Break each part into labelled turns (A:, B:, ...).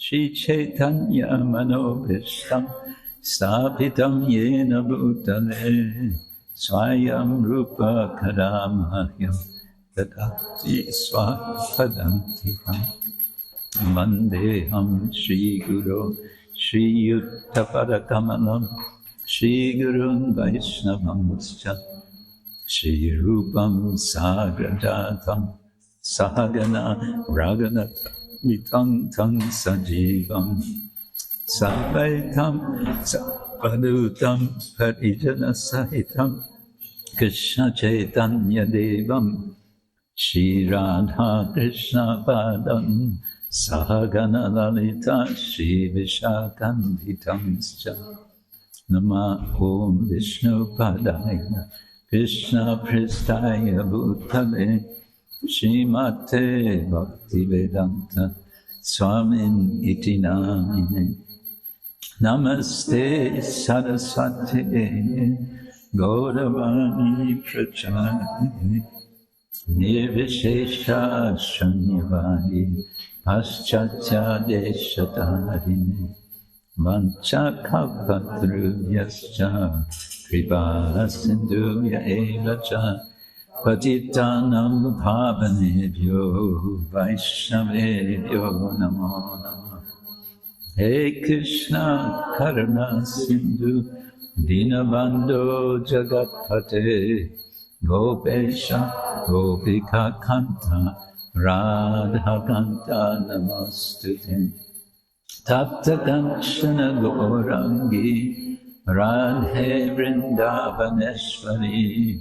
A: Shri Chaitanya Manobhishtam Stapitam Yena Bhutale Swayam Rupa Kadamahyam Tadakti Swapadantikam Vandeham Shri Guru Shri Yuttapadakamalam Shri Gurun Vaishnavamscha Shri Rupam Sagradatam Sahagana Raganata Vitang Tang Sajivam Savaitam Sapadutam Parijana Sahitam Krishna Chaitanya Devam Shri Radha Krishna Padam Sahagana Lalita Shri Vishakam Nama Om Vishnu Padaya Krishna Pristaya Bhutale Shrimate Bhaktivedanta Swamin Iti Namine Namaste Saraswati Gauravani Pracharine Nirvishesha Shanyavadi Paschatya Deshatarine Vanchakapatruyascha Kripa Sindhuya Evacha Patitanam Bhavanebhyo Vaishnavebhyo Namo Namah. Hey Krishna Karuna Sindhu Dinabandho Jagatpate Gopesha Gopika Kanta Radha Kanta Namostute Tapta Kanchana Gaurangi Radhe Vrindavaneshwari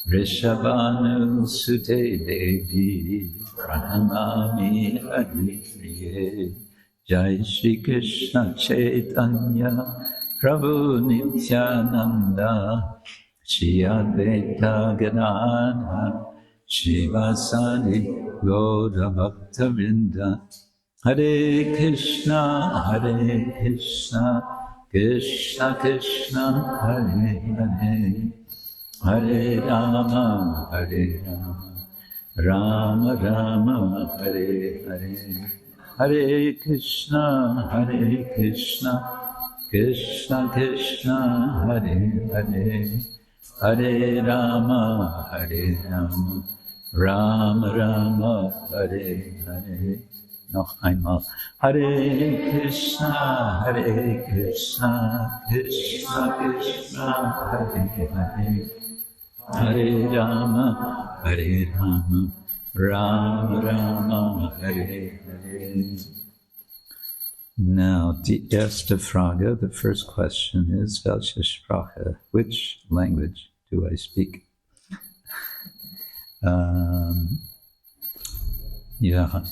A: Rishabhanu Sute Devi Pranamami Haripriye Jai Shri Krishna Chaitanya Prabhu Nityananda Shri Advaita Gadadhara Shivasadi Gaura Bhakta Vrinda Hare Krishna Krishna Krishna Hare Hare Hare Rama Rama Rama Hare Hare Hare Krishna Krishna Krishna Hare Hare Hare Rama Rama Rama Hare Hare. Noch einmal. Hare Krishna Krishna Krishna Hare Hare Hare Rama Rama Rama Hare Hare. Now, die erste Frage, the first question is, welche Sprache, which language do I speak? Yeah.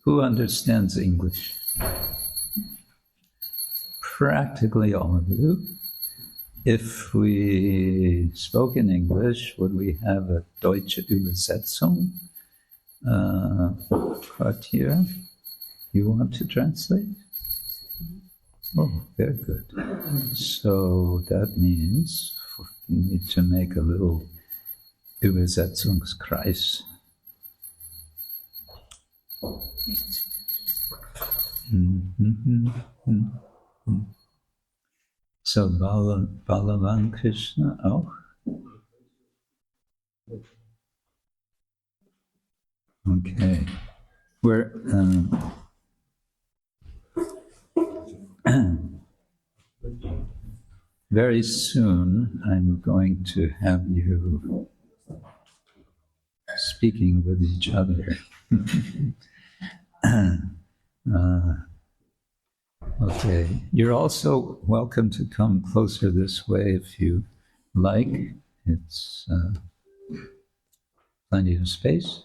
A: Who understands English? Practically all of you. If we spoke in English, would we have a Deutsche Übersetzung? Quartier, you want to translate? Oh, very good. So that means you need to make a little Übersetzungskreis. So Balavan Krishna auch? Okay. We're very soon I'm going to have you speaking with each other. Okay. You're also welcome to come closer this way if you like. It's plenty of space.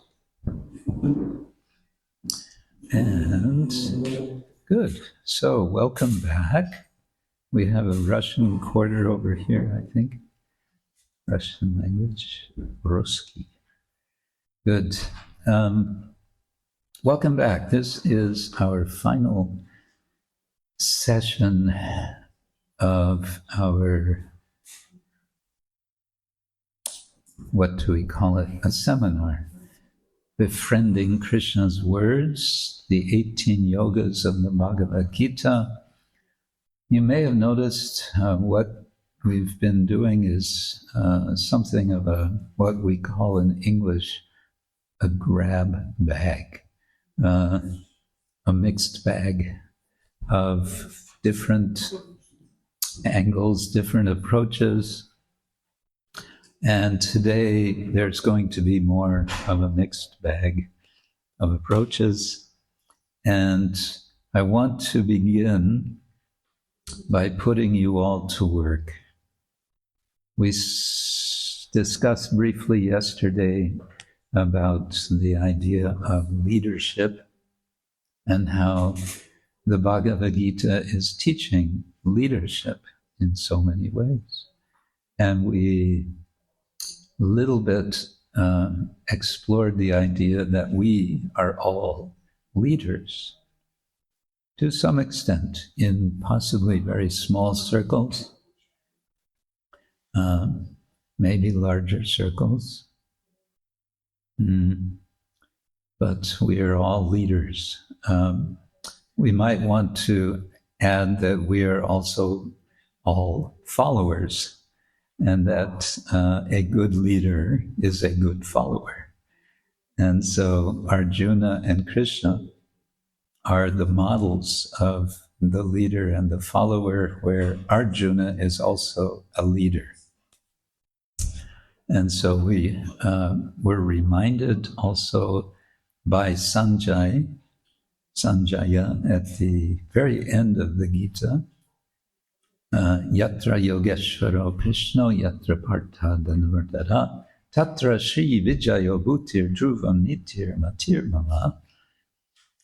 A: And good. So welcome back. We have a Russian quarter over here, I think. Russian language, Ruski. Good. Welcome back. This is our final session of our, what do we call it? A seminar. Befriending Krishna's Words, the 18 Yogas of the Bhagavad-gītā. You may have noticed what we've been doing is something of what we call in English a grab bag, a mixed bag of different angles, different approaches. And today there's going to be more of a mixed bag of approaches. And I want to begin by putting you all to work. We discussed briefly yesterday about the idea of leadership and how the Bhagavad-gītā is teaching leadership in so many ways. And we a little bit explored the idea that we are all leaders to some extent in possibly very small circles, maybe larger circles, but we are all leaders. We might want to add that we are also all followers, and that a good leader is a good follower. And so Arjuna and Krishna are the models of the leader and the follower, where Arjuna is also a leader. And so we were reminded also by Sanjaya at the very end of the Gita, Yatra Yogeshwaro Krishna, Yatra Partha Dhanvardhara, Tatra Shri Vijayo Bhutir Dhruvam Nitir Matir Mama.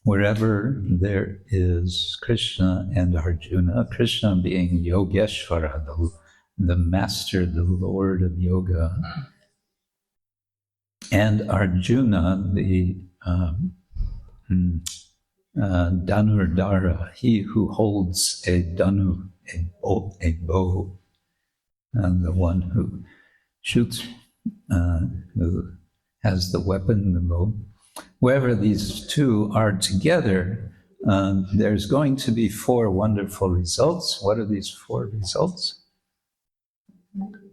A: Wherever there is Krishna and Arjuna, Krishna being Yogeshwara, the master, the Lord of yoga, and Arjuna, the Dhanurdhara, he who holds a dhanu, a bow, and the one who shoots, who has the weapon, the bow. Wherever these two are together, there's going to be 4 wonderful results. What are these 4 results?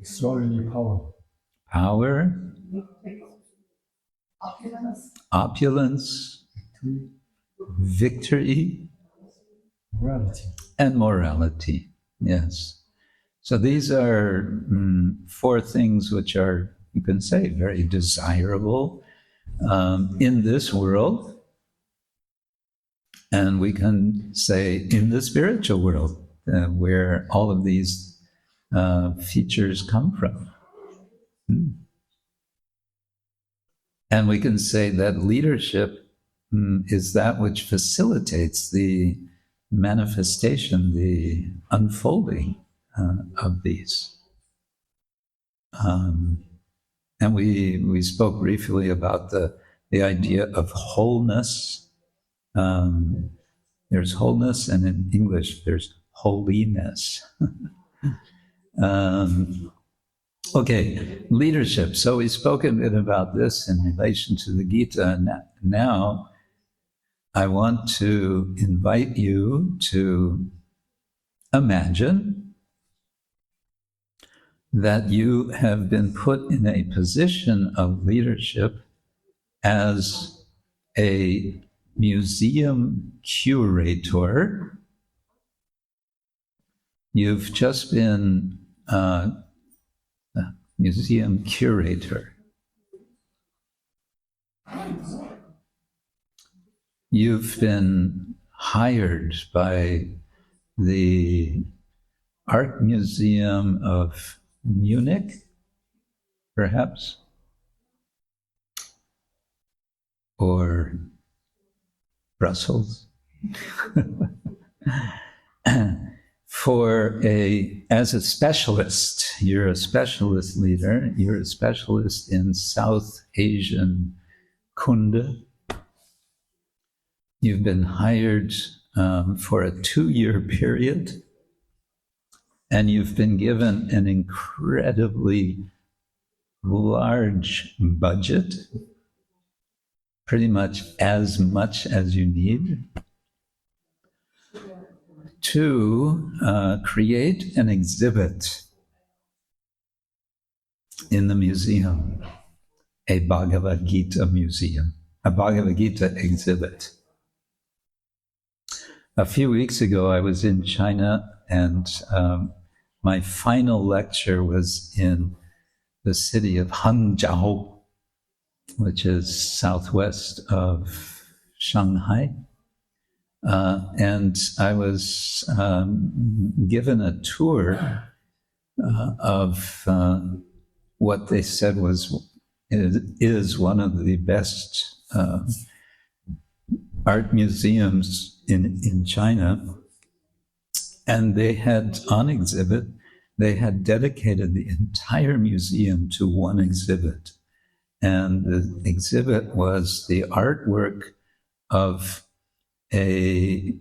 B: Extraordinary power.
A: Power, opulence, victory,
B: Morality.
A: and morality. Yes. So these are 4 things which are, you can say, very desirable in this world. And we can say in the spiritual world, where all of these features come from. And we can say that leadership is that which facilitates the manifestation, the unfolding of these. And we spoke briefly about the idea of wholeness. There's wholeness, and in English there's holiness. Okay, leadership. So we spoke a bit about this in relation to the Gita. And now I want to invite you to imagine that you have been put in a position of leadership as a museum curator. You've just been museum curator. You've been hired by the Art Museum of Munich, perhaps, or Brussels, as a specialist. You're a specialist leader. You're a specialist in South Asian Kunde. You've been hired for a 2-year period, and you've been given an incredibly large budget pretty much as you need to create an exhibit in the museum, a Bhagavad-gītā museum, a Bhagavad-gītā exhibit. A few weeks ago, I was in China, and my final lecture was in the city of Hangzhou, which is southwest of Shanghai. And I was given a tour of what they said is one of the best art museums in China. And they had on exhibit, they had dedicated the entire museum to one exhibit. And the exhibit was the artwork of a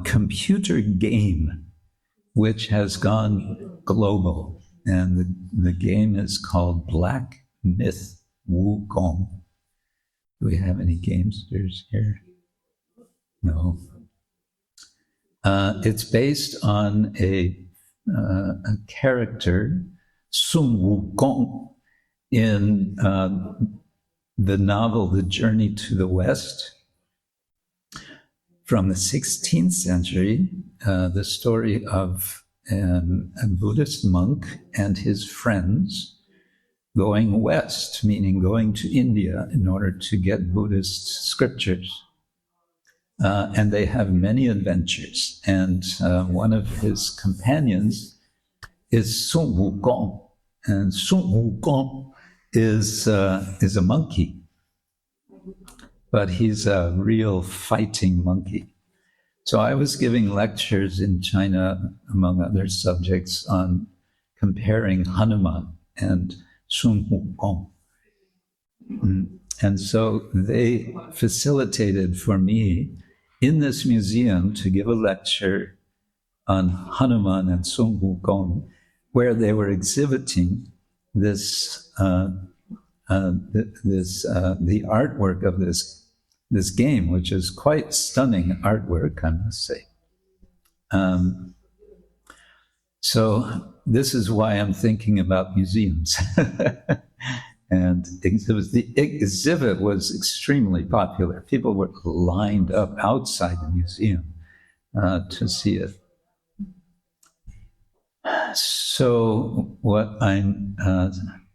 A: computer game which has gone global. And the game is called Black Myth Wukong. Do we have any gamesters here? No. It's based on a character, Sun Wukong, in the novel The Journey to the West from the 16th century, the story of a Buddhist monk and his friends going west, meaning going to India in order to get Buddhist scriptures. And they have many adventures. And one of his companions is Sun Wukong. And Sun Wukong is a monkey, but he's a real fighting monkey. So I was giving lectures in China, among other subjects, on comparing Hanuman and Sun Wukong. And so they facilitated for me in this museum to give a lecture on Hanuman and Sun Wukong, where they were exhibiting this the artwork of this game, which is quite stunning artwork, I must say. So this is why I'm thinking about museums. And the exhibit was extremely popular. People were lined up outside the museum to see it. So what I'm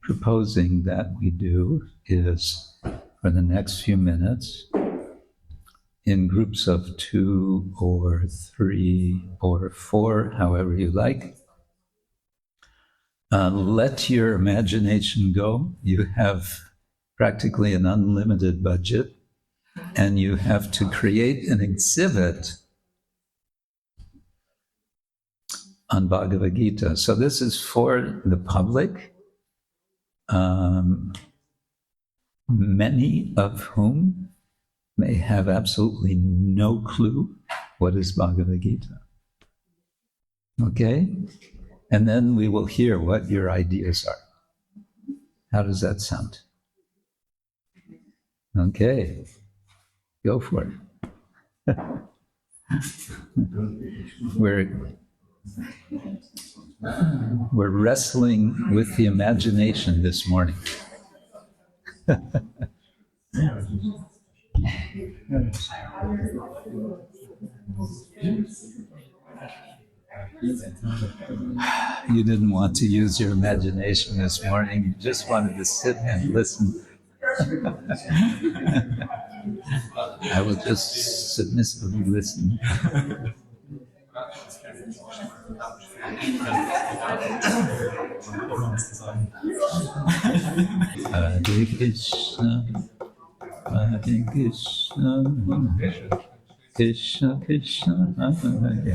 A: proposing that we do is, for the next few minutes, in groups of 2 or 3 or 4, however you like, let your imagination go. You have practically an unlimited budget, and you have to create an exhibit on Bhagavad-gītā. So this is for the public, many of whom may have absolutely no clue what is Bhagavad-gītā. Okay? And then we will hear what your ideas are. How does that sound? Okay. Go for it. We're wrestling with the imagination this morning. You didn't want to use your imagination this morning. You just wanted to sit and listen. I will just submissively listen. Hare Krishna, Hare Krishna, Krishna Krishna, Hare Hare,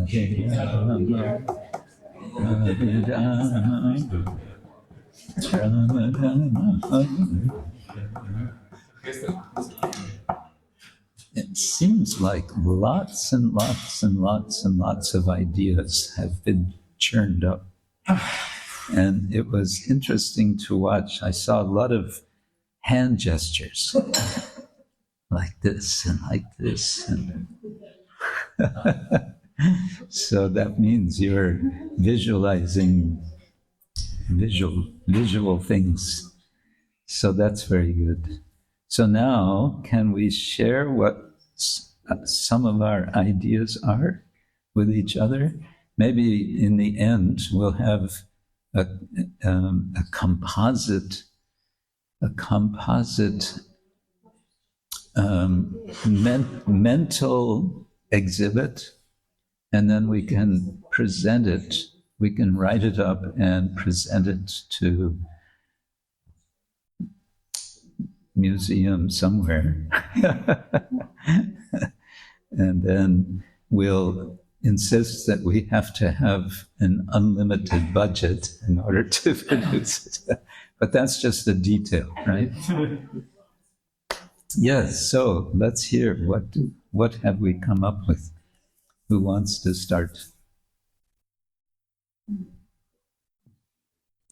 A: Hare Rama, Hare Rama, Rama Rama, It seems like lots and lots and lots and lots of ideas have been churned up. And it was interesting to watch. I saw a lot of hand gestures, like this and like this. And so that means you're visualizing visual things. So that's very good. So now, can we share what some of our ideas are with each other? Maybe in the end we'll have a composite mental exhibit, and then we can present it. We can write it up and present it to museum somewhere. And then we'll insist that we have to have an unlimited budget in order to produce it. But that's just a detail, right? Yes, so let's hear what have we come up with? Who wants to start?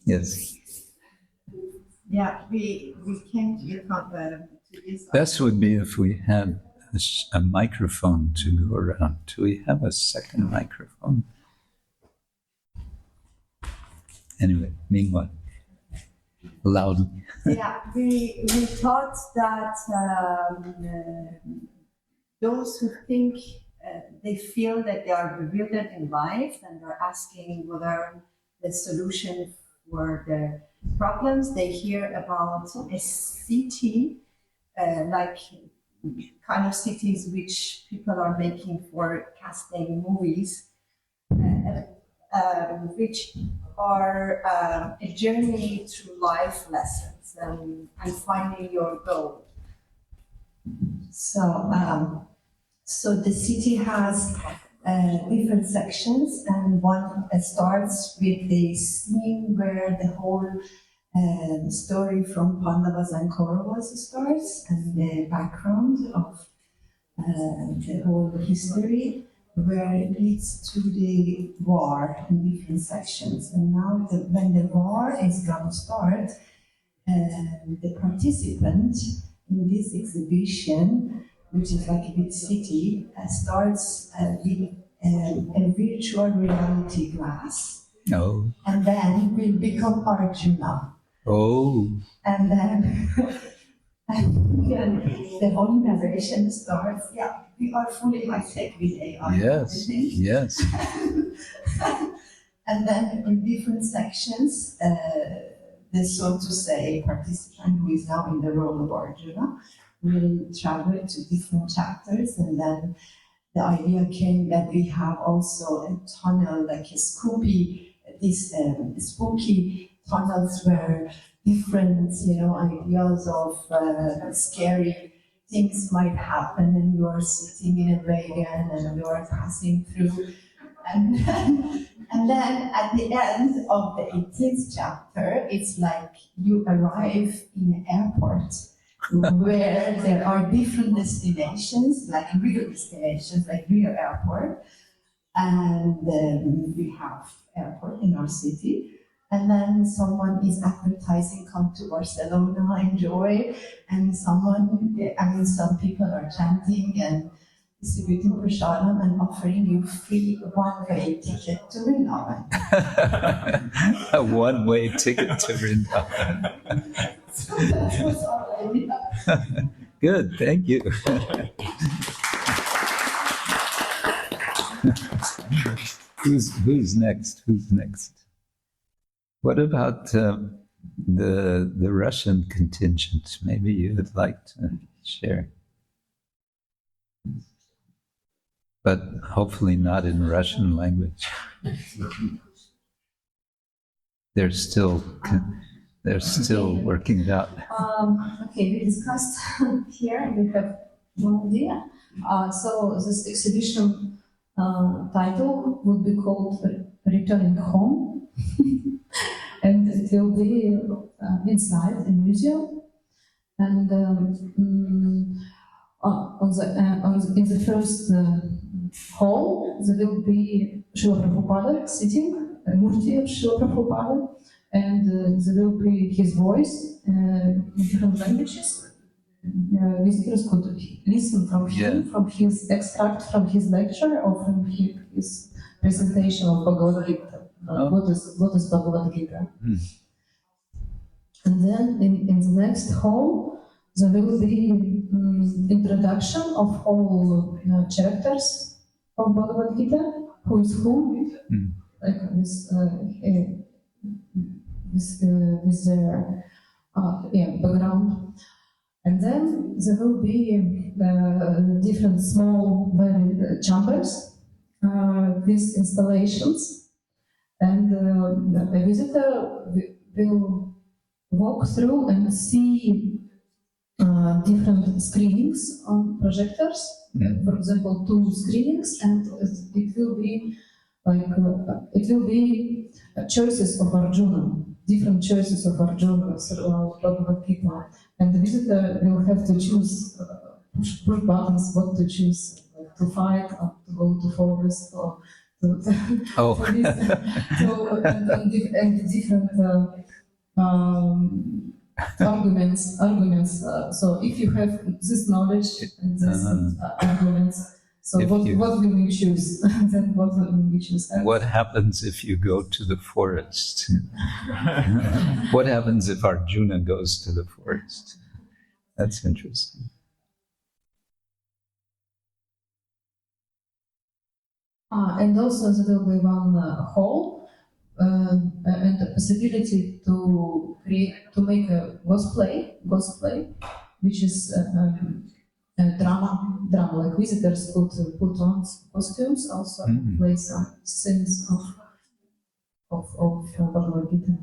A: Yes.
C: Yeah, we came to this.
A: Best would be if we had a microphone to go around. Do we have a second microphone? Anyway, meanwhile, loudly.
C: Yeah, we thought that those who think they feel that they are bewildered in life and are asking whether the solution for their problems, they hear about a city, like kind of cities which people are making for casting movies, which are a journey through life lessons and finding your goal. So the city has different sections, and one starts with the scene where the whole story from Pandavas and Kauravas starts, and the background of the whole history, where it leads to the war in different sections. And now when the war is going to start, the participant in this exhibition, which is like a big city, starts with a virtual reality glass.
A: Oh.
C: And then will become Arjuna.
A: Oh.
C: And then the whole narration starts. Yeah, we are fully high-tech with AI.
A: Yes, yes.
C: And then in different sections, the so to say participant who is now in the role of Arjuna will travel to different chapters, and then the idea came that we have also a tunnel, like a spooky tunnels where different, ideas of scary things might happen, and you are sitting in a wagon and you are passing through. And then at the end of the 18th chapter, it's like you arrive in an airport where there are different destinations, like real destinations, like real airport. And we have airport in our city. And then someone is advertising, come to Barcelona, enjoy. And some people are chanting and distributing prasadam and offering you free one-way ticket to Vrindavan.
A: A one-way ticket to Vrindavan.
C: So that was our idea.
A: Good, thank you. Who's next? Who's next? What about the Russian contingent? Maybe you would like to share, but hopefully not in Russian language. They're still working it out.
D: Okay, we discussed here. We have one idea. So this exhibition title would be called "Returning Home." And it will be inside a museum, and in the first hall there will be Srila Prabhupada sitting, a Murti of Srila Prabhupada, and there will be his voice in different languages. Visitors could listen from him, from his extract from his lecture or from his presentation of Bhagavad-gita. What is Bhagavad-gita? And then in the next hall, there will be introduction of all chapters of Bhagavad-gita, who is who, like with their background. And then there will be different small chambers with installations, and a visitor will walk through and see different screenings on projectors. For example, 2 screenings, and it will be choices of Arjuna, different choices of Arjuna throughout Bhagavad-gita, and the visitor will have to choose, push buttons, what to choose, like to fight, or to go to forest, or to for this, and different arguments. So if you have this knowledge and this arguments, so what will you choose? Then what will you choose?
A: What happens if you go to the forest? What happens if Arjuna goes to the forest? That's interesting.
D: And also there will be one hall and the possibility to make a cosplay, which is drama, like visitors could put on costumes, also play some scenes of Bhagavad-gita.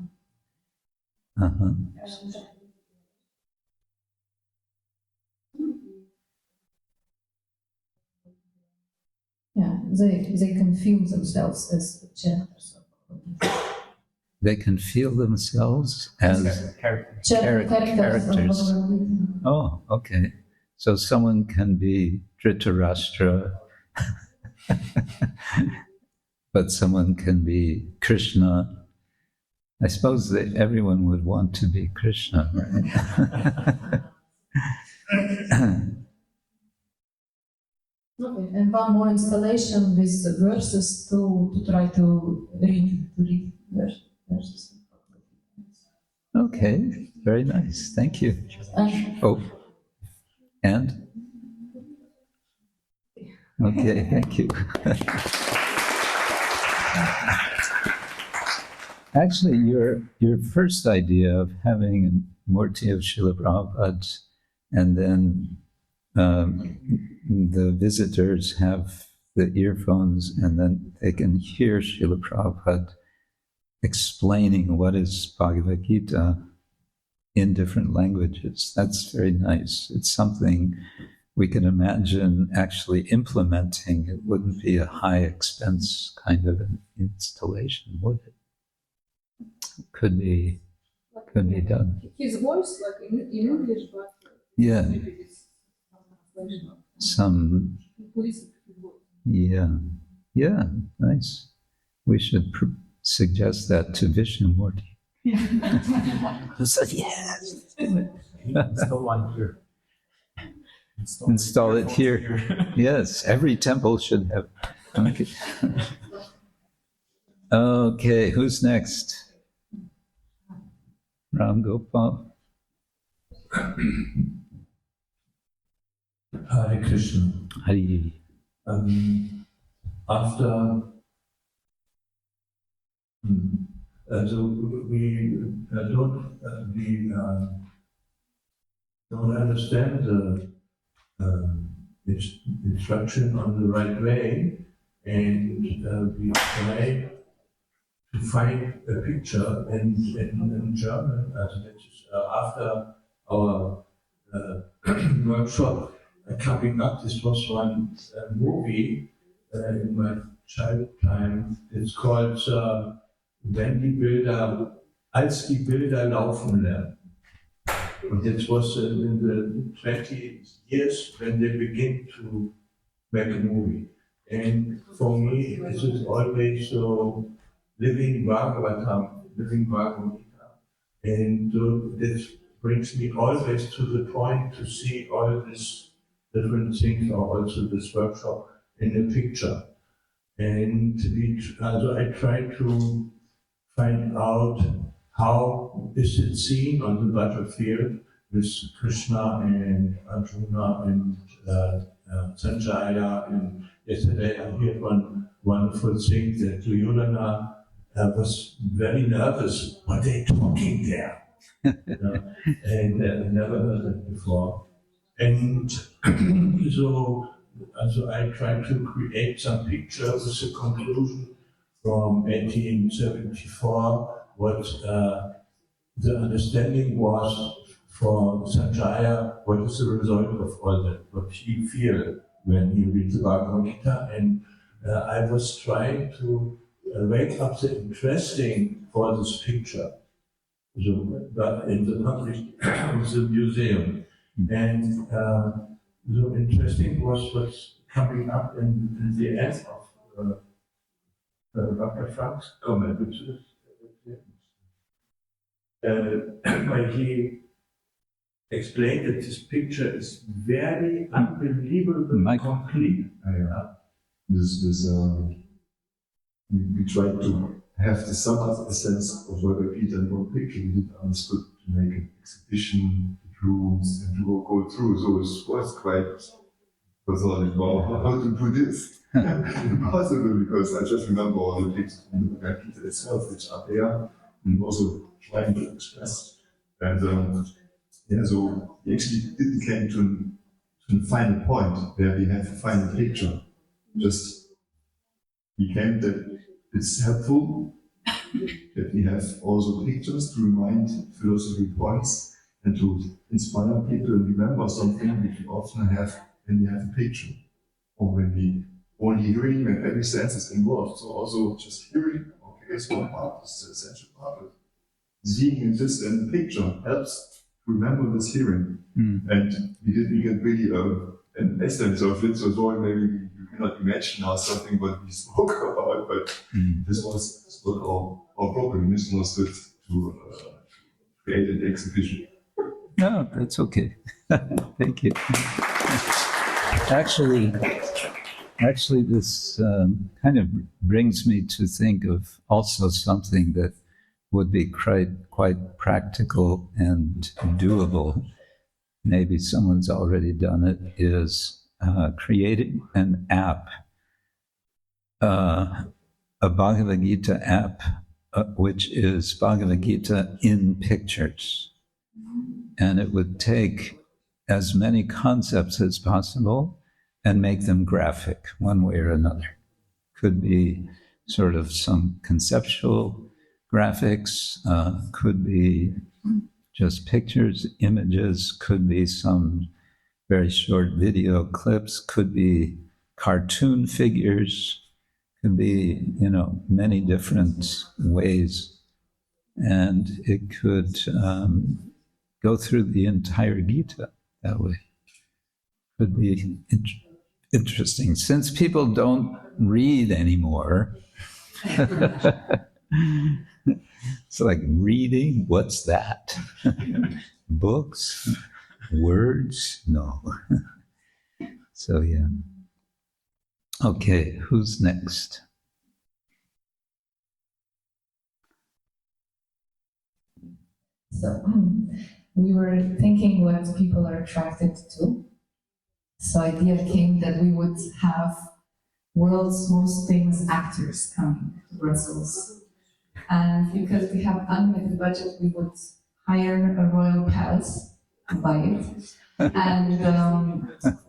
D: Yeah, they can feel themselves as chapters of Bhagavad-gita.
A: They can feel themselves as characters. Oh, okay. So someone can be Dhritarashtra, but someone can be Krishna. I suppose that everyone would want to be Krishna, right?
D: Okay, and one more installation with verses to try to read verses.
A: Okay, very nice. Thank you. And? Okay, thank you. Actually, your first idea of having a Murti of Srila Prabhupada and then the visitors have the earphones and then they can hear Srila Prabhupada explaining what is Bhagavad-gita in different languages. That's very nice. It's something we can imagine actually implementing. It wouldn't be a high expense kind of an installation, would it? Could be done.
E: His voice, like in English, but
A: yeah,
E: maybe it's
A: some. Yeah, nice. We should suggest that to Vishnumurti. Who said yes?
B: Install one here.
A: Install it here. Yes, every temple should have. Okay. Okay, who's next? Ram Gopal.
F: Hare Krishna.
A: Hari.
F: After so we don't understand the instruction on the right way, and we try to find a picture in German. After our workshop coming up, this was one movie in my child time. It's called Als die Bilder laufen lernen. And it was in the 20 years when they begin to make a movie. And for me, this is always so living Bhagavatam, living Bhagavad-gita. And this brings me always to the point to see all these different things, or also this workshop in a picture. And I try to find out how is it seen on the battlefield with Krishna and Arjuna and Sanjaya. And yesterday I heard one wonderful thing that Duryodhana was very nervous. What are they talking there? And I never heard that before. And so I tried to create some pictures with a conclusion from 1874, what the understanding was for Sanjaya, what is the result of all that, what he feels when he reads the Bhagavad-gita. And I was trying to wake up the interesting for this picture, but in the public the museum. And so interesting was what's coming up in the end of Dr. Frank's comment, which is when he explained that this picture is very unbelievably complete.
G: We tried to have the somewhat a sense of Bhagavad-gita in one picture. We didn't understood to make an exhibition, rooms, and to go through. So it was quite thought, wow, how to do this? Impossible, because I just remember all the pictures from the Bhagavad-gita itself, which are there, and also trying to express. And so we actually didn't come to a final point where we have a final picture. Just we came that it's helpful that we have also pictures to remind philosophy points and to inspire people and remember something which we often have when we have a picture, or when we only hearing, when every sense is involved. So also just hearing, okay, it's one part, it's the essential part. But seeing this in the picture helps to remember this hearing. And we didn't get really an essence of it, so maybe you cannot imagine now something what we spoke about, but this was our problem. We misunderstood to create an exhibition.
A: No, that's okay. Thank you. Actually, this kind of brings me to think of also something that would be quite practical and doable. Maybe someone's already done it, is creating an app, a Bhagavad-gita app, which is Bhagavad-gita in pictures. And it would take as many concepts as possible and make them graphic one way or another. Could be sort of some conceptual graphics, could be just pictures, images, could be some very short video clips, could be cartoon figures, could be, many different ways. And it could go through the entire Gita that way. Could be interesting. Since people don't read anymore, it's like reading, what's that? Books? Words? No. So, yeah. Okay, who's next?
D: So we were thinking what people are attracted to. So idea came that we would have world's most famous actors coming to Brussels. And because we have unlimited budget, we would hire a royal palace to buy it. And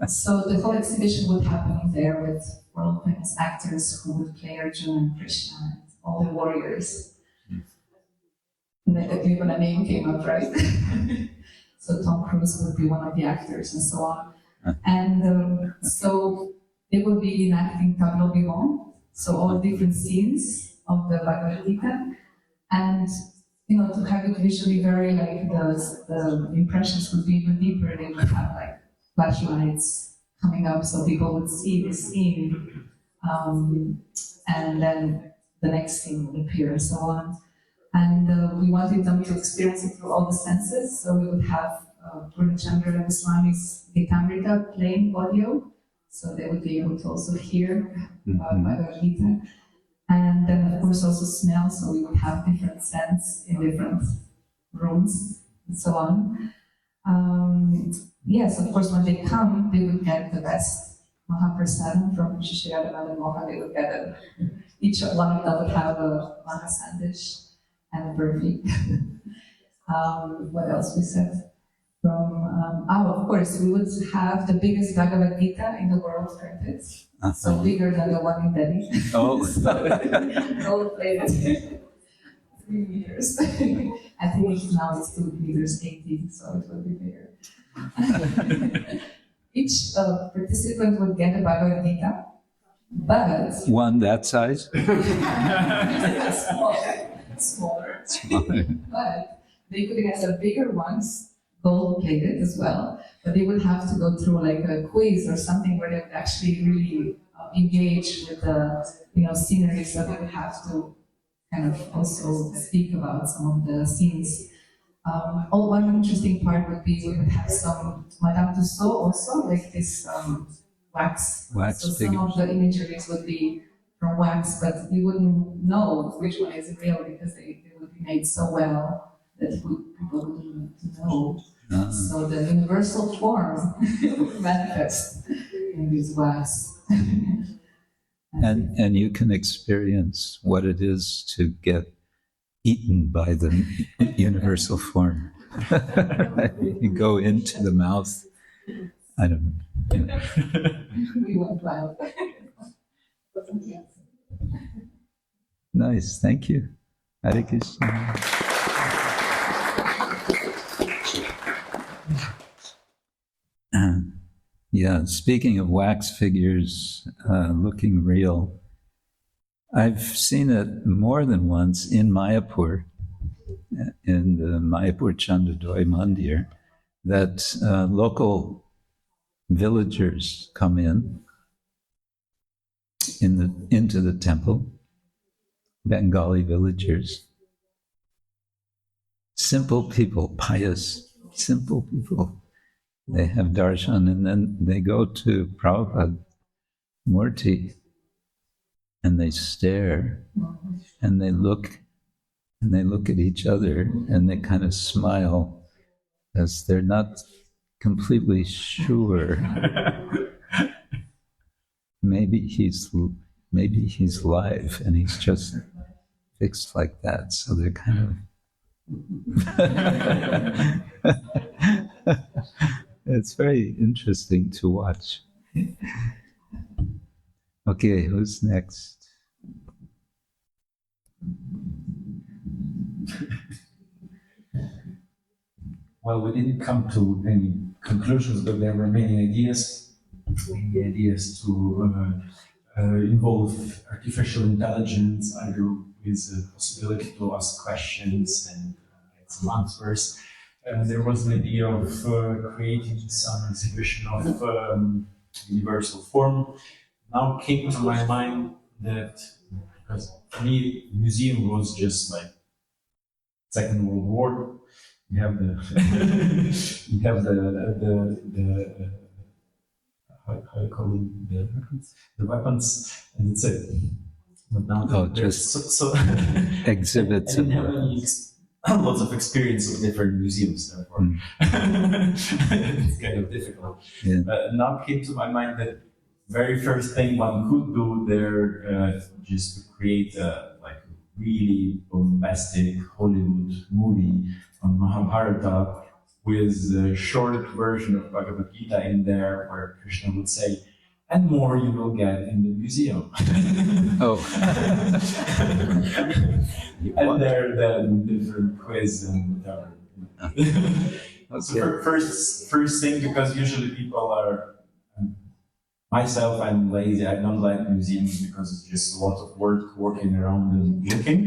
D: so the whole exhibition would happen there with world famous actors who would play Arjuna and Krishna and all the warriors. And even a name came up, right? So Tom Cruise would be one of the actors and so on. And so they would be enacting tableau vivant, so all different scenes of the Bhagavad-gita, and to have it visually very like the impressions would be even deeper. They would have like flashlights coming up so people would see this scene, and then the next scene would appear and so on. And we wanted them to experience it through all the senses, so we would have Krishna Kshetra Swami's Gitamrita playing audio, so they would be able to also hear Bhagavad-gita. And then, of course, also smell, so we would have different scents in different rooms, and so on. Yes, of course, when they come, they would get the best Mahaprasadam from Shishira and Moha. They would get each one of them would have a Maha sandwich and a burfi. What else we said? Of course, we would have the biggest Bhagavad-gita in the world printed. So bigger than the one in Delhi.
A: Oh.
D: Gold plated. 3 meters. I think now it's 2 meters 80, so it will be bigger. Each participant would get a Bhagavad-gita, but
A: One that size?
D: smaller. But they could get the bigger ones, gold plated as well, but they would have to go through like a quiz or something where they would actually really engage with the scenery, so they would have to kind of also speak about some of the scenes. One interesting part would be we would have some Madame Tussauds also, like this wax. So some of the imageries would be from wax, but you wouldn't know which one is real because they would be made so well that people wouldn't know. So the universal form manifests in this wax.
A: And you can experience what it is to get eaten by the universal form. You go into the mouth. I don't know.
D: We went wild.
A: Nice, thank you. Hare Krishna. Yeah, speaking of wax figures looking real, I've seen it more than once in Mayapur, in the Mayapur Chandradoy Mandir, that local villagers come into the temple, Bengali villagers, simple people, pious, simple people. They have darshan, and then they go to Prabhupada Murti, and they stare, and they look at each other, and they kind of smile, as they're not completely sure. Maybe he's live, and he's just fixed like that. So they're kind of. It's very interesting to watch. Okay, who's next?
B: Well, we didn't come to any conclusions, but there were many ideas. The ideas to involve artificial intelligence, either with the possibility to ask questions and get some answers. There was an idea of creating some exhibition of universal form. Now came to my mind that, because for me, museum was just like Second World War. You have the how you call them, the weapons, and that's it. But now
A: just
B: so
A: exhibits.
B: I didn't have lots of experience with different museums, therefore it's kind of difficult.
A: Yeah.
B: Now came to my mind that very first thing one could do there, just to create a really bombastic Hollywood movie on Mahabharata with a short version of Bhagavad-gita in there, where Krishna would say, "And more you will get in the museum."
A: Oh.
B: And there the different quiz and whatever.
A: Okay.
B: So first thing, because usually people are, myself, I'm lazy. I don't like museums because it's just a lot of work walking around and looking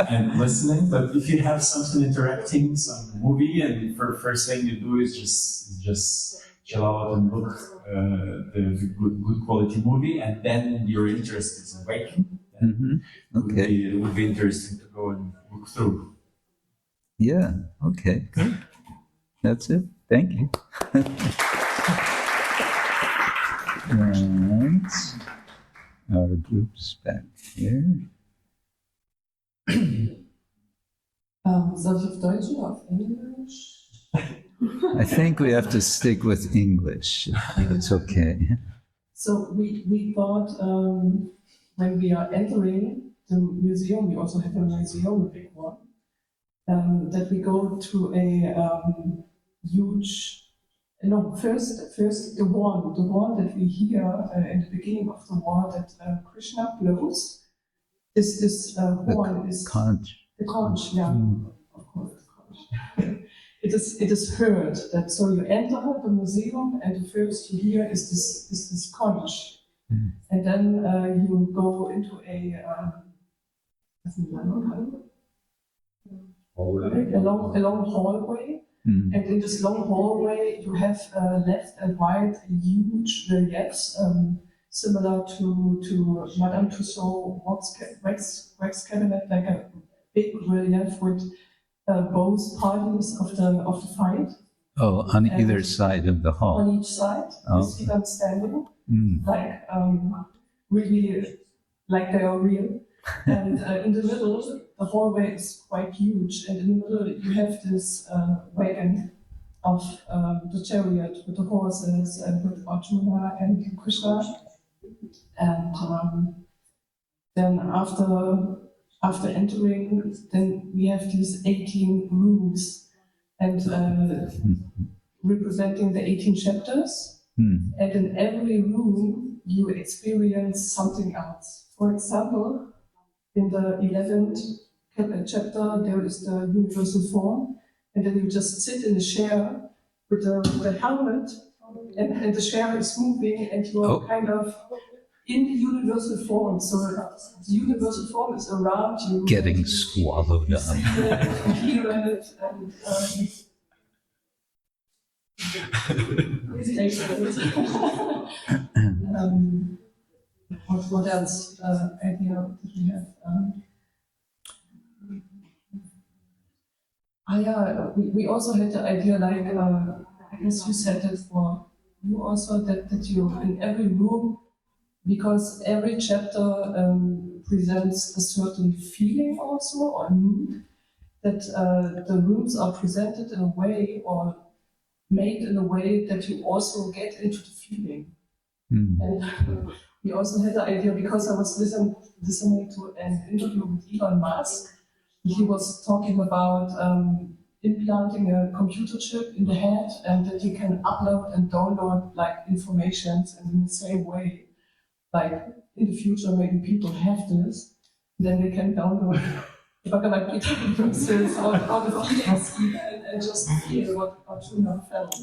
B: and listening. But if you have something interacting, some movie, and first thing you do is just chill out and look the good quality movie, and then your interest is awakened.
A: Okay.
B: It would be interesting to go and look through.
A: Yeah. Okay. Good. That's it. Thank you. And our group's back here.
E: Soll ich auf Deutsch oder auf Englisch?
A: I think we have to stick with English. It's okay.
E: So we thought when we are entering the museum, we also have a museum, a big one, that we go to a huge. No, first the horn that we hear in the beginning of the horn that Krishna blows. This horn is
A: Conch.
E: the conch, yeah, of course, the conch. It is heard that so you enter the museum and the first you hear is this conch, and then you go into a long hallway. And in this long hallway, you have left and right huge reliefs, similar to Madame Tussauds wax cabinet, like a big relief with both parties of the fight.
A: Oh, on either side of the hall.
E: On each side, you see them standing, like really, like they are real. And in the middle, the hallway is quite huge, and in the middle you have this wagon of the chariot with the horses and with Arjuna and Krishna. And then after entering, then we have these 18 rooms, and representing the 18 chapters. And in every room you experience something else. For example, in the 11th chapter, there is the universal form, and then you just sit in a chair with the helmet, and the chair is moving, and you are kind of in the universal form. So the universal form is around you.
A: Getting swallowed up.
E: See it, you hear it, and what else? Idea did we have? We also had the idea, like I guess you said it for you also, that you in every room, because every chapter presents a certain feeling also, or mood, that the rooms are presented in a way or made in a way that you also get into the feeling. And we also had the idea, because I was listening to an interview with Elon Musk. He was talking about implanting a computer chip in the head, and that you can upload and download like informations, and in the same way, like in the future, maybe people have this, then they can download the Bhagavad-gītā verses or the feelings and just feel what Arjuna felt.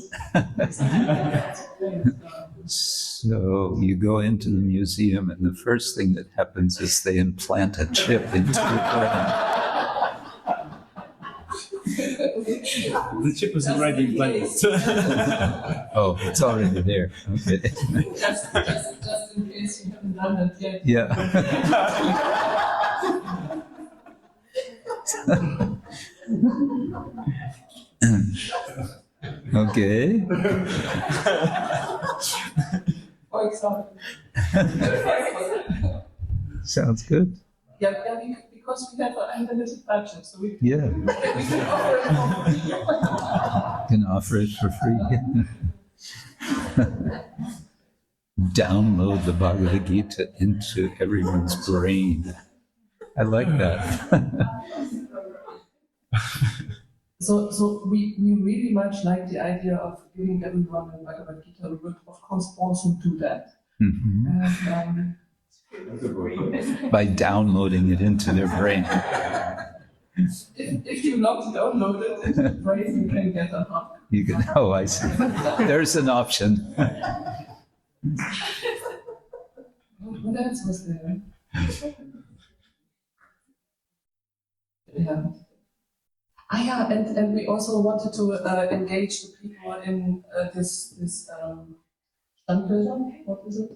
A: So you go into the museum, and the first thing that happens is they implant a chip into your brain.
B: The chip is already implanted.
A: Oh, it's already there. Okay.
E: Just in case you haven't done that yet.
A: Yeah. Okay.
E: For example.
A: Sounds good.
E: Yeah, because we have an unlimited budget, so we
A: Yeah.
E: can offer it for free.
A: You can offer it for free. Download the Bhagavad-gītā into everyone's brain. I like that.
E: So we really much like the idea of giving everyone a Bhagavad-gītā. We would of course also do that. And,
A: By downloading it into their brain.
E: if you download it into the brain, you can get a hug.
A: You can, oh, I see. There's an option.
E: What else was there? Yeah. Yeah, and we also wanted to engage the people in this Standbilder. What is it?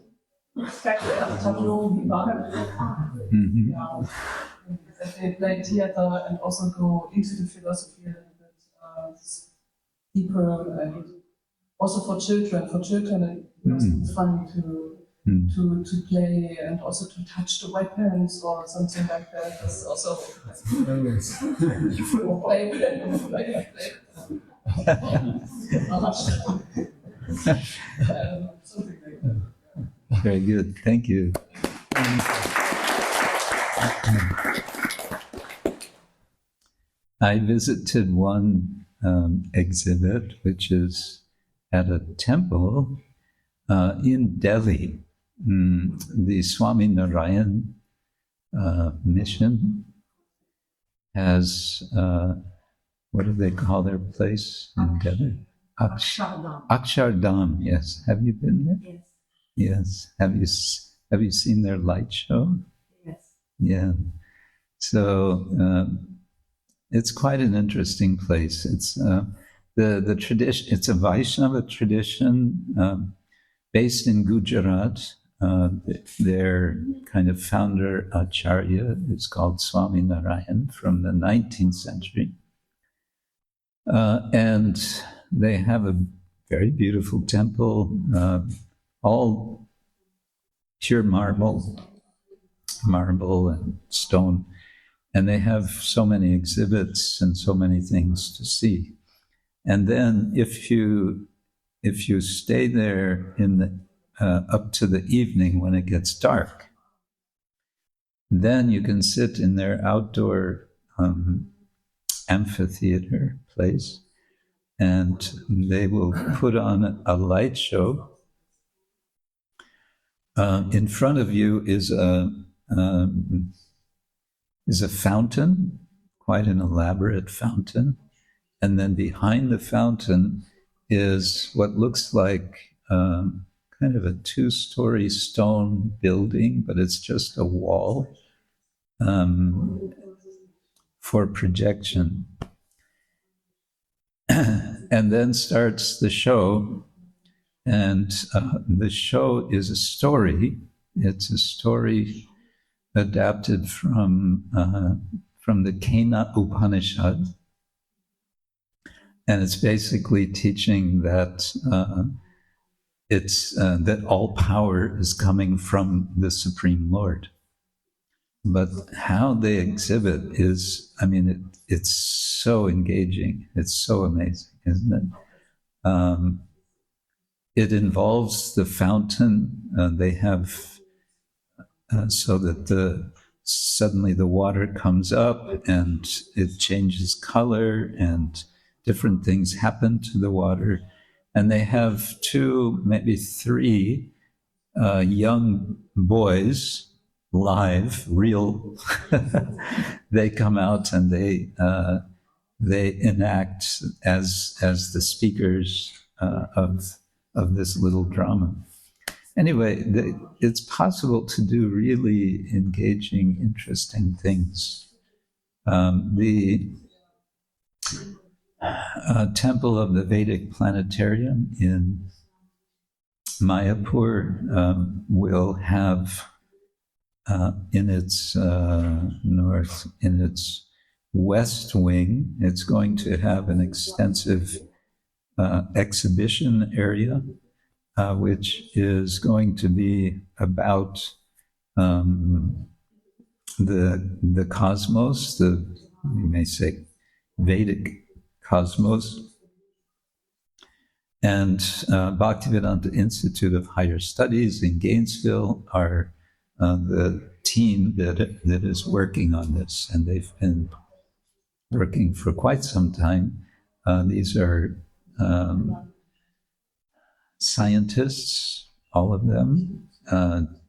E: Tableau,
A: Mhm.
E: that they play theater and also go into the philosophy a little bit deeper. Also for children. For children, it's fun to play and also to touch the weapons or something like that. That's also play. Something like that.
A: Very good. Thank you. I visited one exhibit, which is at a temple in Delhi. The Swami Narayan mission has, what do they call their place in Delhi? Akshardham, yes. Have you been there?
C: Yes.
A: Yes. Have you seen their light show?
C: Yes.
A: Yeah. So it's quite an interesting place. It's the tradition. It's a Vaishnava tradition based in Gujarat. Their kind of founder Acharya is called Swami Narayan from the 19th century, and they have a very beautiful temple, all pure marble and stone. And they have so many exhibits and so many things to see. And then if you stay there in the, up to the evening when it gets dark, then you can sit in their outdoor amphitheater place, and they will put on a light show. In front of you is a fountain, quite an elaborate fountain. And then behind the fountain is what looks like kind of a 2-story stone building, but it's just a wall for projection. And then starts the show. And the show is a story. It's a story adapted from the Kena Upanishad, and it's basically teaching that that all power is coming from the Supreme Lord. But how they exhibit is, I mean, it's so engaging. It's so amazing, isn't it? It involves the fountain. They have so that suddenly the water comes up and it changes color and different things happen to the water. And they have 2, maybe 3 young boys, live, real. They come out and they enact as the speakers of this little drama. Anyway, it's possible to do really engaging, interesting things. The Temple of the Vedic Planetarium in Mayapur will have in its in its west wing, it's going to have an extensive exhibition area, which is going to be about the cosmos, we may say Vedic cosmos. And Bhaktivedanta Institute of Higher Studies in Gainesville are the team that is working on this, and they've been working for quite some time. These are scientists, all of them,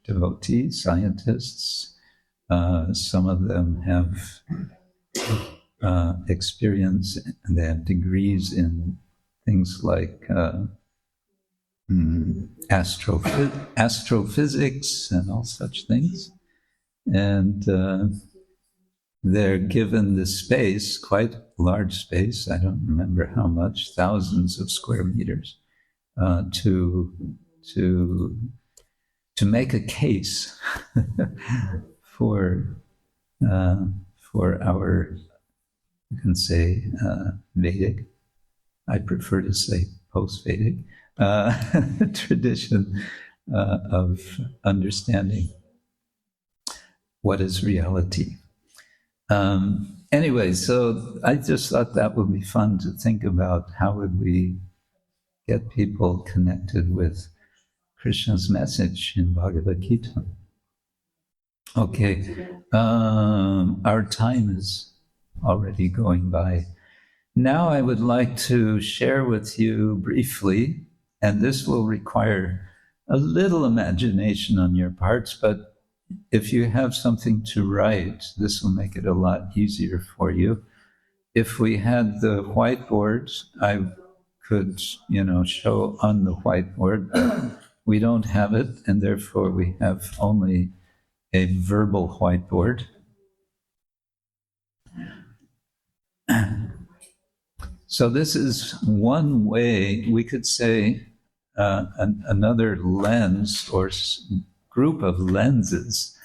A: devotees, scientists. Some of them have experience, and they have degrees in things like astrophysics and all such things. And they're given the space, quite large space, I don't remember how much, thousands of square meters, to make a case for our, you can say, Vedic, I prefer to say post-Vedic, tradition of understanding what is reality. Anyway, so I just thought that would be fun to think about. How would we get people connected with Krishna's message in Bhagavad-gītā? Okay, our time is already going by. Now I would like to share with you briefly, and this will require a little imagination on your parts, but if you have something to write, this will make it a lot easier for you. If we had the whiteboard, I could, show on the whiteboard. We don't have it, and therefore we have only a verbal whiteboard. So this is one way we could say another lens or group of lenses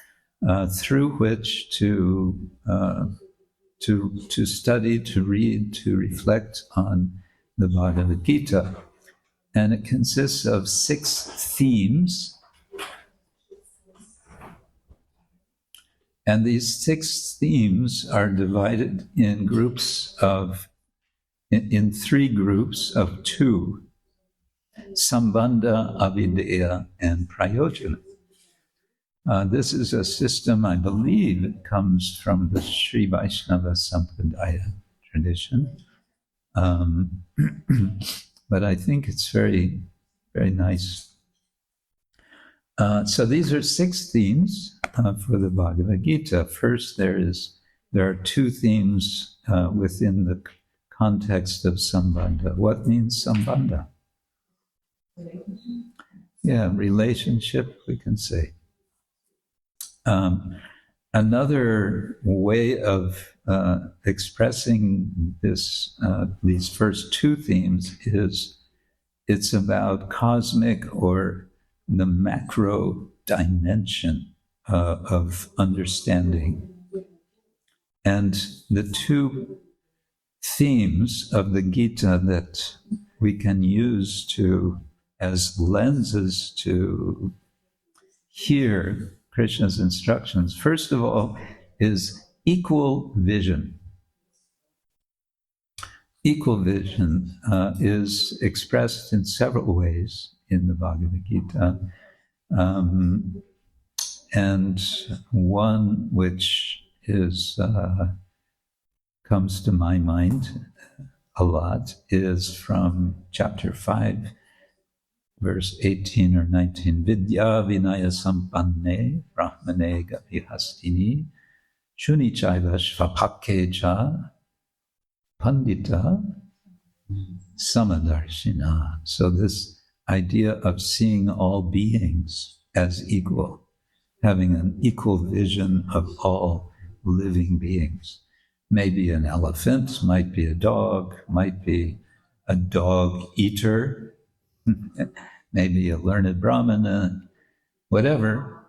A: through which to study, to read, to reflect on the Bhagavad-gītā. And it consists of 6 themes. And these 6 themes are divided in groups of, in 3 groups of 2. Sambandha, Avidya, and Prayojana. This is a system, I believe, it comes from the Sri Vaishnava Sampradaya tradition. But I think it's very, very nice. So these are 6 themes for the Bhagavad-gītā. First, there are 2 themes within the context of Sambandha. What means Sambandha? Yeah, relationship, we can say. Another way of expressing this, these first 2 themes is it's about cosmic or the macro dimension of understanding. And the 2 themes of the Gita that we can use as lenses to hear Krishna's instructions, first of all, is equal vision. Equal vision is expressed in several ways in the Bhagavad-gītā. And one which comes to my mind a lot is from chapter 5, verse 18 or 19. Vidya vinaya sampanne brahmane gavihastini shunichaiva shvapakeja pandita samadarshina. So this idea of seeing all beings as equal, having an equal vision of all living beings. Maybe an elephant, might be a dog, might be a dog eater, maybe a learned brahmana, whatever.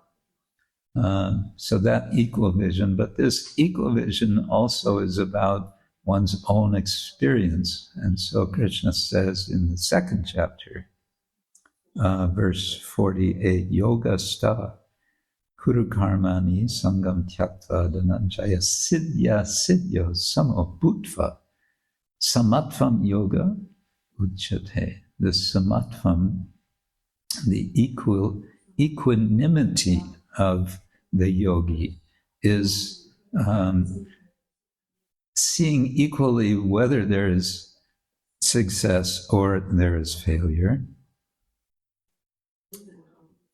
A: So that equal vision, but this equal vision also is about one's own experience. And so Krishna says in the 2nd chapter, verse 48, yoga sta kuru karmani sangam tyaktva dhananjaya siddhyo samo bhutva samatvam yoga uchate. The samatvam, the equanimity of the yogi, is seeing equally whether there is success or there is failure,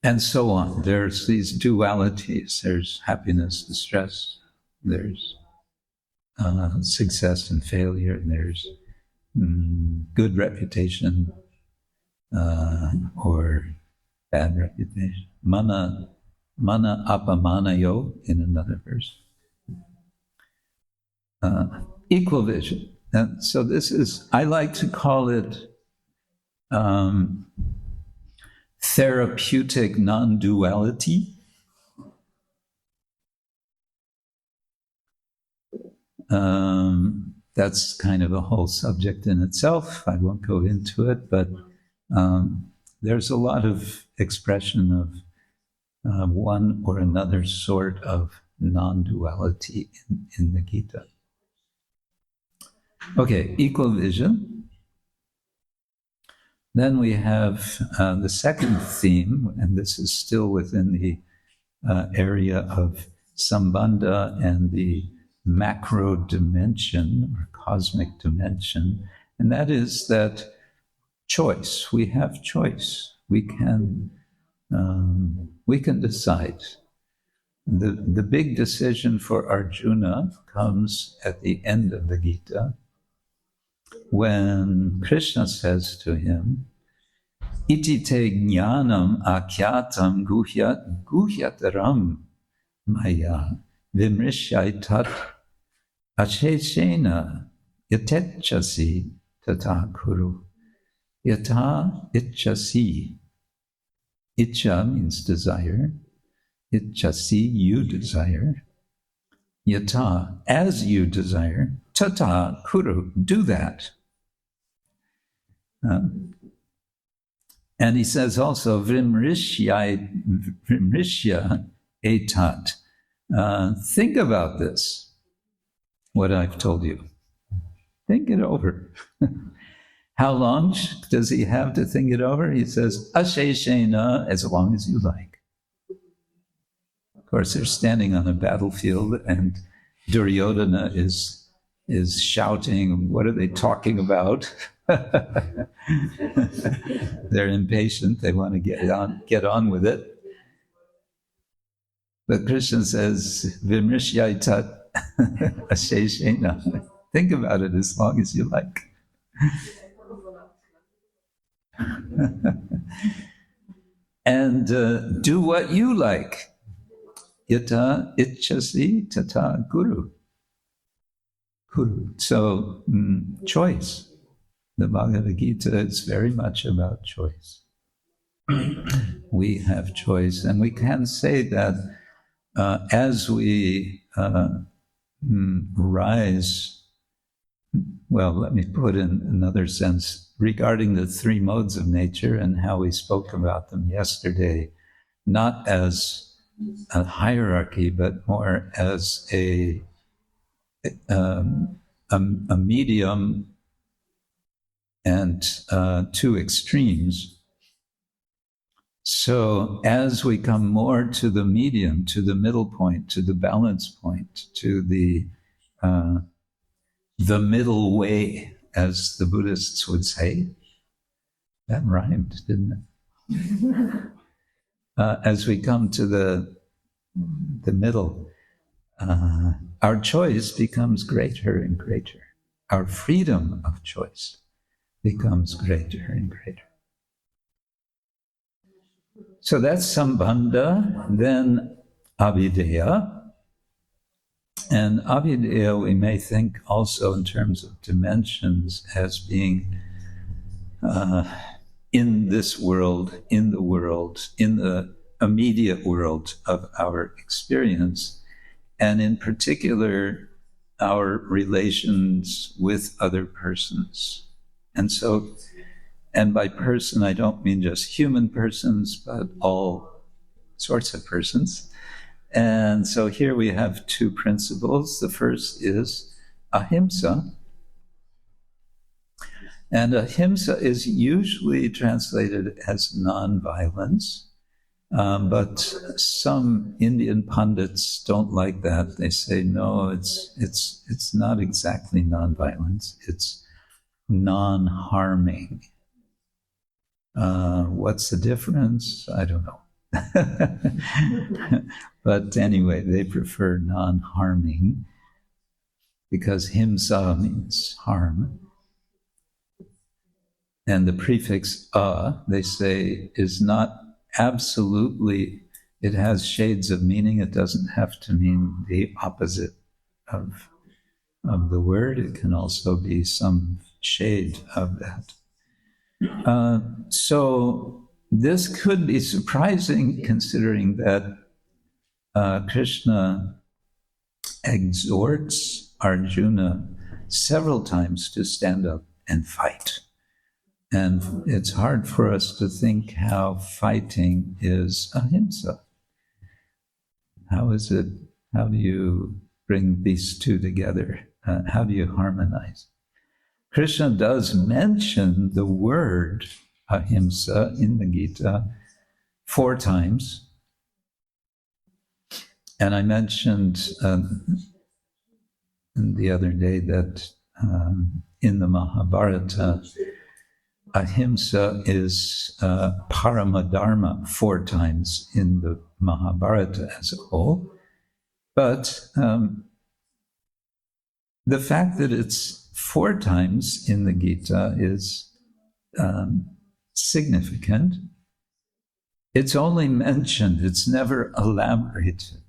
A: and so on. There's these dualities. There's happiness, distress. There's success and failure. There's good reputation or bad reputation. Mana apamanayo in another verse. equal vision. And so this is, I like to call it therapeutic non-duality. That's kind of a whole subject in itself. I won't go into it, but there's a lot of expression of one or another sort of non-duality in the Gita. Okay, equal vision. Then we have the second theme, and this is still within the area of Sambandha and the macro dimension or cosmic dimension, and that is that choice. We have choice. We can decide. The big decision for Arjuna comes at the end of the Gita, when Krishna says to him, "Iti te jnanam akyatam guhyataram maya vimrishyaitat acheshena yatechasi tata kuru." Yata ichasi. Icha means desire. Ichasi, you desire. Yata, as you desire. Tata kuru, do that. And he says also, vrimrishya etat. Think about this, what I've told you. Think it over. How long does he have to think it over? He says, asheshena, as long as you like. Of course, they're standing on a battlefield, and Duryodhana is shouting, what are they talking about? They're impatient, they want to get on with it. But Krishna says, vimrishyaitat asheshena. Think about it as long as you like. And do what you like. Yata ichasi tata guru. So, choice. The Bhagavad-gītā is very much about choice. We have choice, and we can say that as we rise, well, let me put in another sense, regarding the three modes of nature and how we spoke about them yesterday, not as a hierarchy, but more as a medium and two extremes. So as we come more to the medium, to the middle point, to the balance point, to the middle way, as the Buddhists would say, that rhymed, didn't it? As we come to the middle, our choice becomes greater and greater. Our freedom of choice becomes greater and greater. So that's Sambandha, then Abhideya. And Abhideya we may think also in terms of dimensions as being in this world, in the immediate world of our experience, and in particular, our relations with other persons. And so, and by person, I don't mean just human persons, but all sorts of persons. And so here we have two principles. The first is ahimsa. And ahimsa is usually translated as non-violence, but some Indian pundits don't like that. They say, no, it's not exactly non-violence, it's non-harming. What's the difference? I don't know. But anyway, they prefer non-harming because himsa means harm. And the prefix they say, is not absolutely, it has shades of meaning. It doesn't have to mean the opposite of of the word. It can also be some shade of that. So this could be surprising, considering that Krishna exhorts Arjuna several times to stand up and fight. And it's hard for us to think how fighting is ahimsa. How is it? How do you bring these two together? How do you harmonize? Krishna does mention the word ahimsa in the Gita 4 times. And I mentioned the other day that in the Mahabharata, ahimsa is paramadharma 4 times in the Mahabharata as a whole. But the fact that it's 4 times in the Gita is significant. It's only mentioned, it's never elaborated.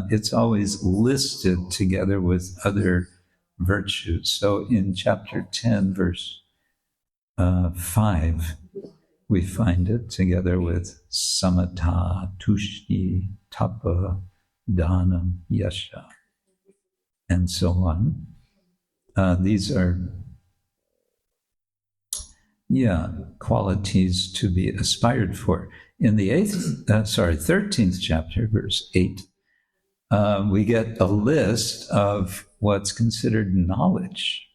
A: It's always listed together with other virtues. So in chapter 10, verse 5, we find it together with samatha, tushti, tapa, dhanam, yasha, and so on. These are, qualities to be aspired for. In the 13th chapter, verse 8, we get a list of what's considered knowledge.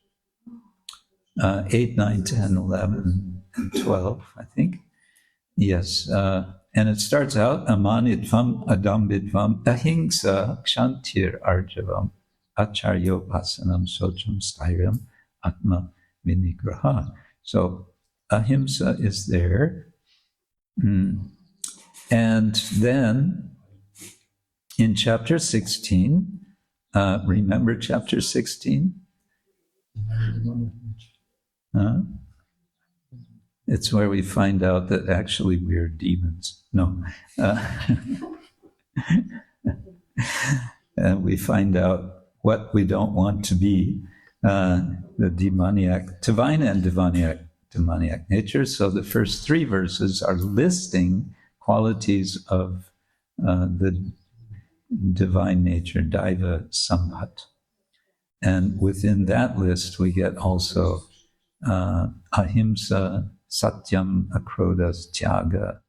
A: 8, 9, 10, 11, and 12, I think. Yes. And it starts out, amanitvam, adambitvam, ahimsa, kshantir, arjavam, acharyo pasanam, socham, stairam, atma, vinigraha. So ahimsa is there. And then in chapter 16, remember chapter 16? It's where we find out that actually we're demons. No. And we find out what we don't want to be, the demoniac, divine and demoniac nature. So the first 3 verses are listing qualities of the divine nature, Daiva Sambhat. And within that list, we get also ahimsa, satyam, akrodas, tyaga,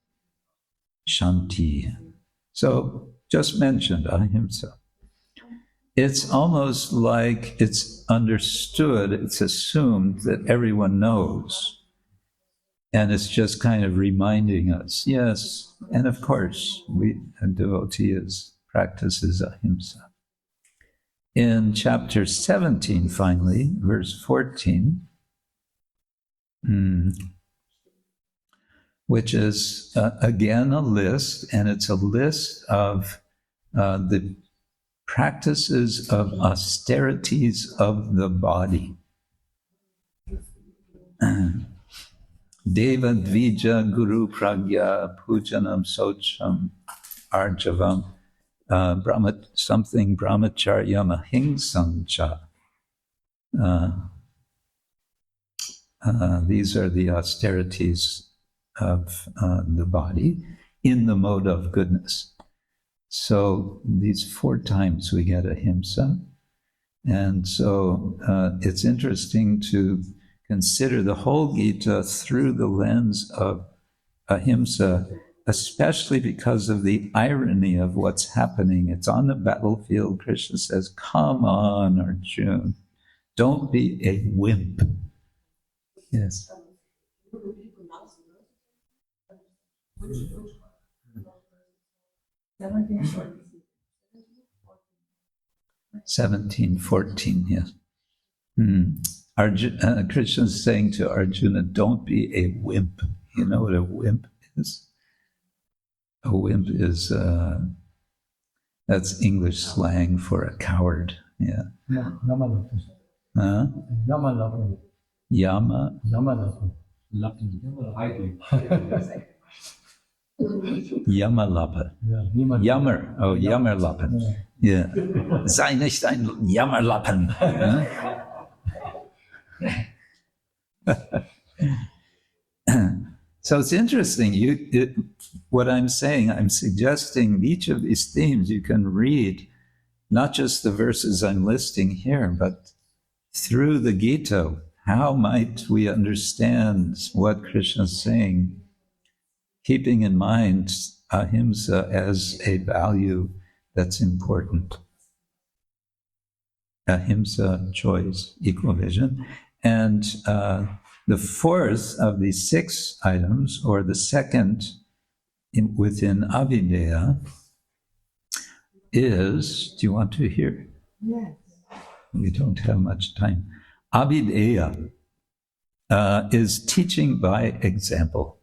A: shanti. So just mentioned ahimsa. It's almost like it's understood, it's assumed that everyone knows. And it's just kind of reminding us, yes, and of course, a devotee practices ahimsa. In chapter 17, finally, verse 14, which is again a list, and it's a list of the practices of austerities of the body. Deva Dvija Guru Pragya Pujanam Socham Arjavam Brahmacharyam Ahingsam Cha. These are the austerities of the body in the mode of goodness. So these 4 times we get ahimsa. And so it's interesting to consider the whole Gita through the lens of ahimsa, especially because of the irony of what's happening. It's on the battlefield. Krishna says, come on, Arjuna, don't be a wimp. Yes. 17:14, yes. Krishna is saying to Arjuna, don't be a wimp. You know what a wimp is? A wimp is, that's English slang for a coward. Yeah. Yama. Yammerlappen.
B: Ja, niemand.
A: Jammer. Oh, Jammerlappen. Yeah. Sei nicht ein Jammerlappen. So it's interesting. What I'm saying, I'm suggesting each of these themes you can read, not just the verses I'm listing here, but through the Gita. How might we understand what Krishna is saying, keeping in mind ahimsa as a value that's important? Ahimsa, choice, equal vision. And the fourth of these 6 items, or the second within Avidya, is, do you want to hear?
C: Yes.
A: We don't have much time. Avidya is teaching by example.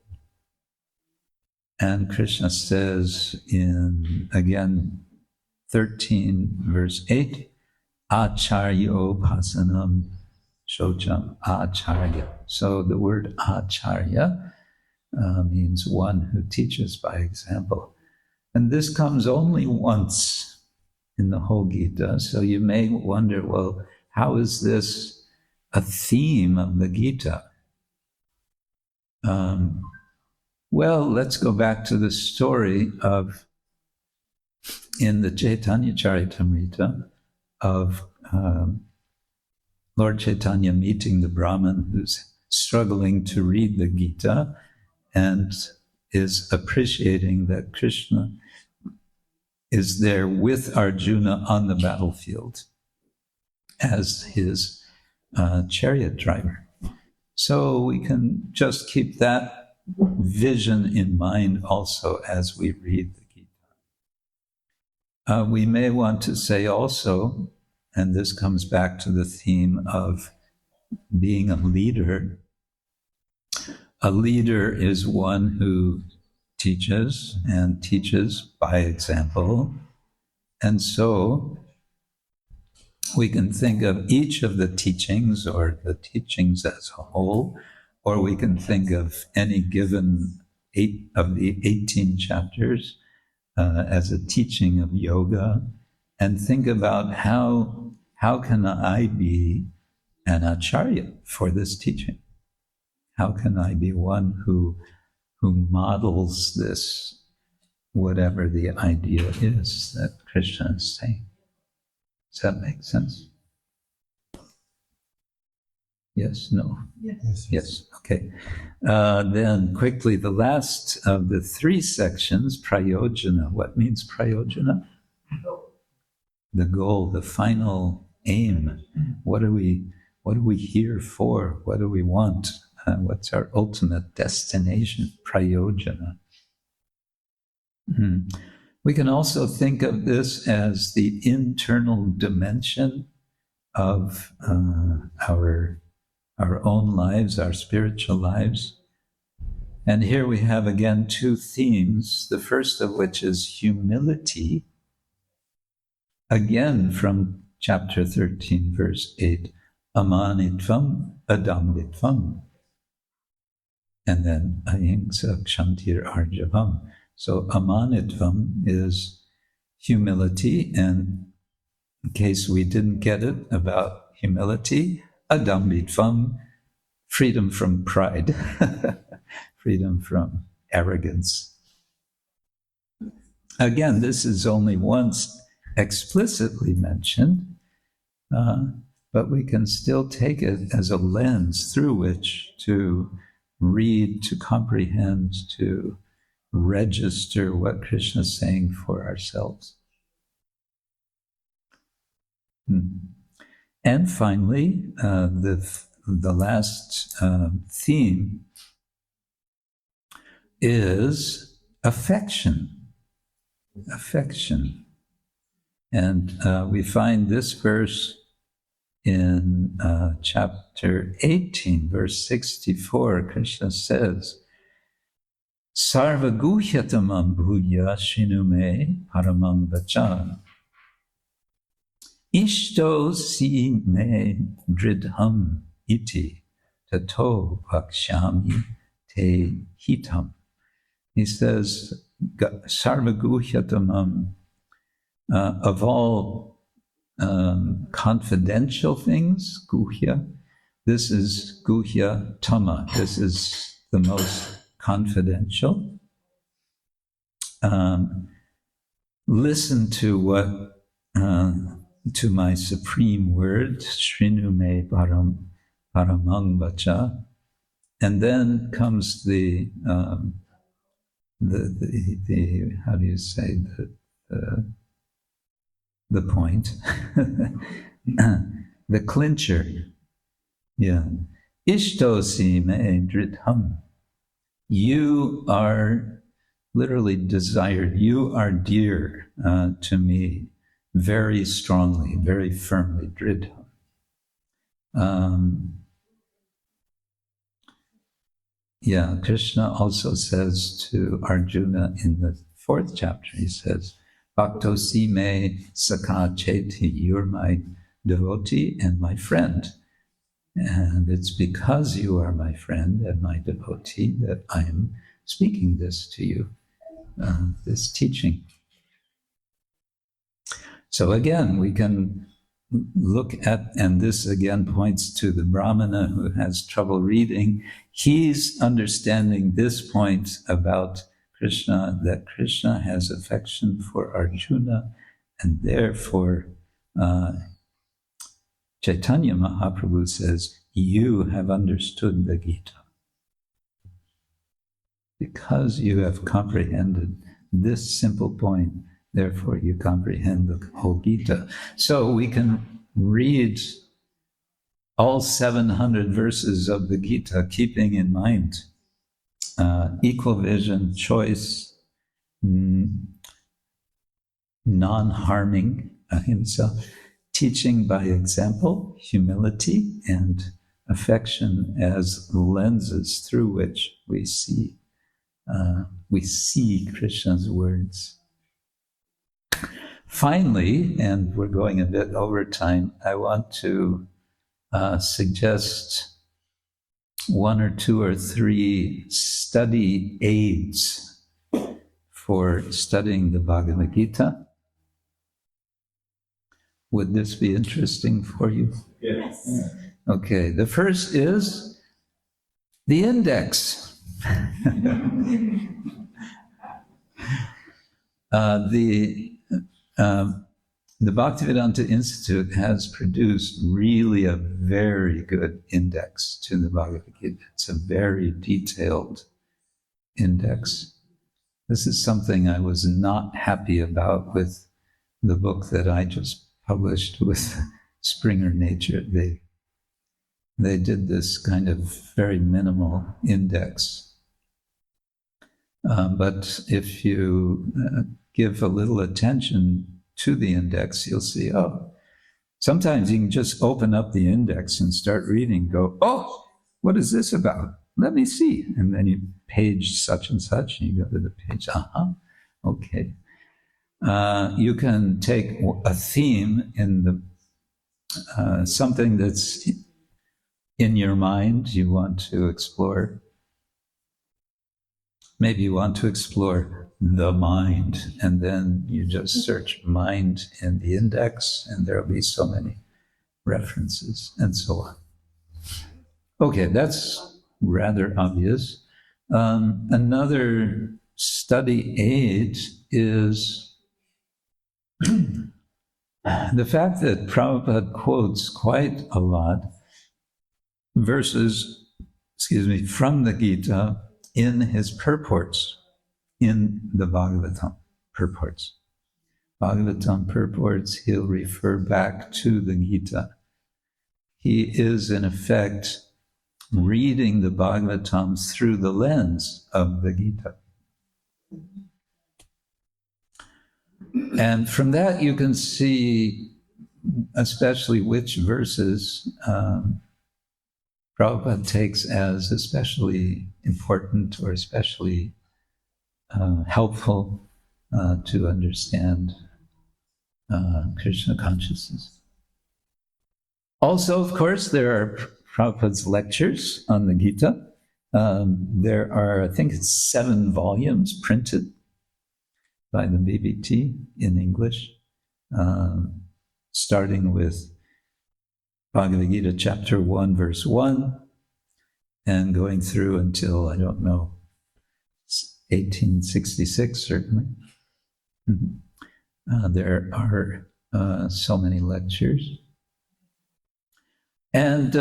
A: And Krishna says in, again, 13 verse 8, Acharyo pasanam shocham acharya. So the word acharya means one who teaches by example. And this comes only once in the whole Gita. So you may wonder, well, how is this a theme of the Gita? Well, let's go back to the story of, in the Chaitanya Charitamrita, of Lord Chaitanya meeting the Brahmin who's struggling to read the Gita and is appreciating that Krishna is there with Arjuna on the battlefield as his chariot driver. So we can just keep that vision in mind also as we read the Gita. We may want to say also, and this comes back to the theme of being a leader. A leader is one who teaches and teaches by example. And so we can think of each of the teachings or the teachings as a whole, or we can think of any given 8 of the 18 chapters as a teaching of yoga, and think about how can I be an acharya for this teaching? How can I be one who models this, whatever the idea is that Krishna is saying? Does that make sense? Yes, no? Yes, okay. Then quickly, the last of the 3 sections, prayojana. What means prayojana? The goal, the final aim. What are we here for? What do we want? What's our ultimate destination? Prayojana. We can also think of this as the internal dimension of our own lives, our spiritual lives. And here we have again 2 themes, the first of which is humility, again from chapter 13, verse 8, amanitvam adambitvam, and then ahimsa kshantir arjavam. So amanitvam is humility, and in case we didn't get it about humility, adambitvam, freedom from pride, freedom from arrogance. Again, this is only once explicitly mentioned, but we can still take it as a lens through which to read, to comprehend, to register what Krishna is saying for ourselves. And finally, the last theme is affection. Affection. And we find this verse in chapter 18, verse 64. Krishna says, Sarva guhyatamam bhuya shinume paramam vachan. Ishto si me dridham iti tato vakshyami te hitam. He says, sarvaguhyatamam, of all confidential things, guhya, this is guhya tama. This is the most confidential. Listen to what, to my supreme word, shrinu me paramang vacha. And then comes the how do you say, the point, the clincher. Yeah. Ishtosi me dritham. You are literally desired. You are dear to me very strongly, very firmly. Dritham. Yeah, Krishna also says to Arjuna in the 4th chapter, he says, Bhaktosi me sakha cheti, you're my devotee and my friend. And it's because you are my friend and my devotee that I am speaking this to you, this teaching. So again, we can look at, and this again points to the Brahmana who has trouble reading. He's understanding this point about Krishna, that Krishna has affection for Arjuna, and therefore Chaitanya Mahaprabhu says, you have understood the Gita. Because you have comprehended this simple point, therefore you comprehend the whole Gita. So we can read all 700 verses of the Gita, keeping in mind equal vision, choice, non-harming, ahimsa, teaching by example, humility, and affection as lenses through which we see Krishna's words. Finally, and we're going a bit over time, I want to suggest 1 or 2 or 3 study aids for studying the Bhagavad-gita. Would this be interesting for you?
G: Yes.
A: Okay, the first is the index. The Bhaktivedanta Institute has produced really a very good index to the Bhagavad-gita. It's a very detailed index. This is something I was not happy about with the book that I just published with Springer Nature. They did this kind of very minimal index. But if you give a little attention to the index, you'll see, oh, sometimes you can just open up the index and start reading, go, oh, what is this about? Let me see. And then you page such and such, and you go to the page, okay. You can take a theme in the something that's in your mind you want to explore. Maybe you want to explore the mind, and then you just search mind in the index, and there'll be so many references, and so on. Okay, that's rather obvious. Another study aid is the fact that Prabhupada quotes quite a lot verses, from the Gita in his purports, in the Bhagavatam purports. Bhagavatam purports, he'll refer back to the Gita. He is, in effect, reading the Bhagavatam through the lens of the Gita. And from that you can see especially which verses Prabhupada takes as especially important or especially helpful to understand Krishna consciousness. Also, of course, there are Prabhupada's lectures on the Gita. There are, I think it's 7 volumes printed by the BBT in English, starting with Bhagavad-gītā chapter 1, verse 1, and going through until, I don't know, 1866, certainly. There are so many lectures. And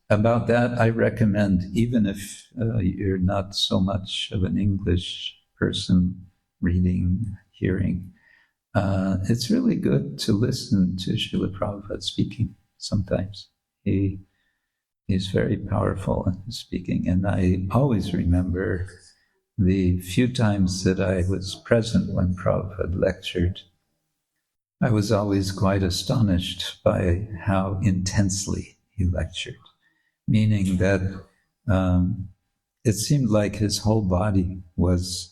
A: about that, I recommend, even if you're not so much of an English person, reading, hearing, it's really good to listen to Srila Prabhupada speaking sometimes. He's very powerful in his speaking, and I always remember the few times that I was present when Prabhupada lectured. I was always quite astonished by how intensely he lectured, meaning that it seemed like his whole body was,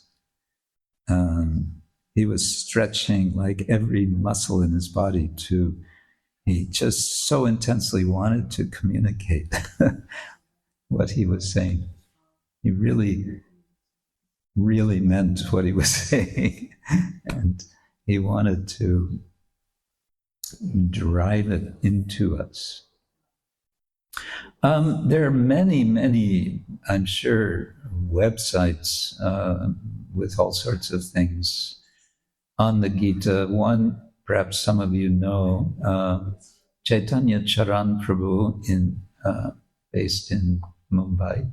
A: he was stretching like every muscle in his body he just so intensely wanted to communicate what he was saying. He really, really meant what he was saying, and he wanted to drive it into us. There are many, many, I'm sure, websites with all sorts of things on the Gita. One, perhaps some of you know, Chaitanya Charan Prabhu, based in Mumbai,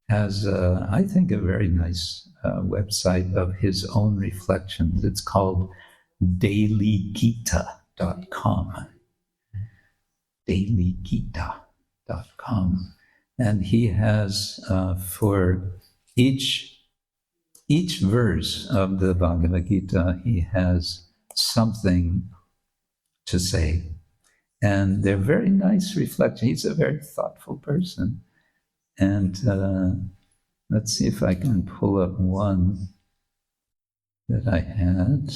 A: has, I think, a very nice website of his own reflections. It's called dailygita.com. dailygita.com. And he has, for each verse of the Bhagavad-gītā, he has something to say. And they're very nice reflections. He's a very thoughtful person. And let's see if I can pull up one that I had.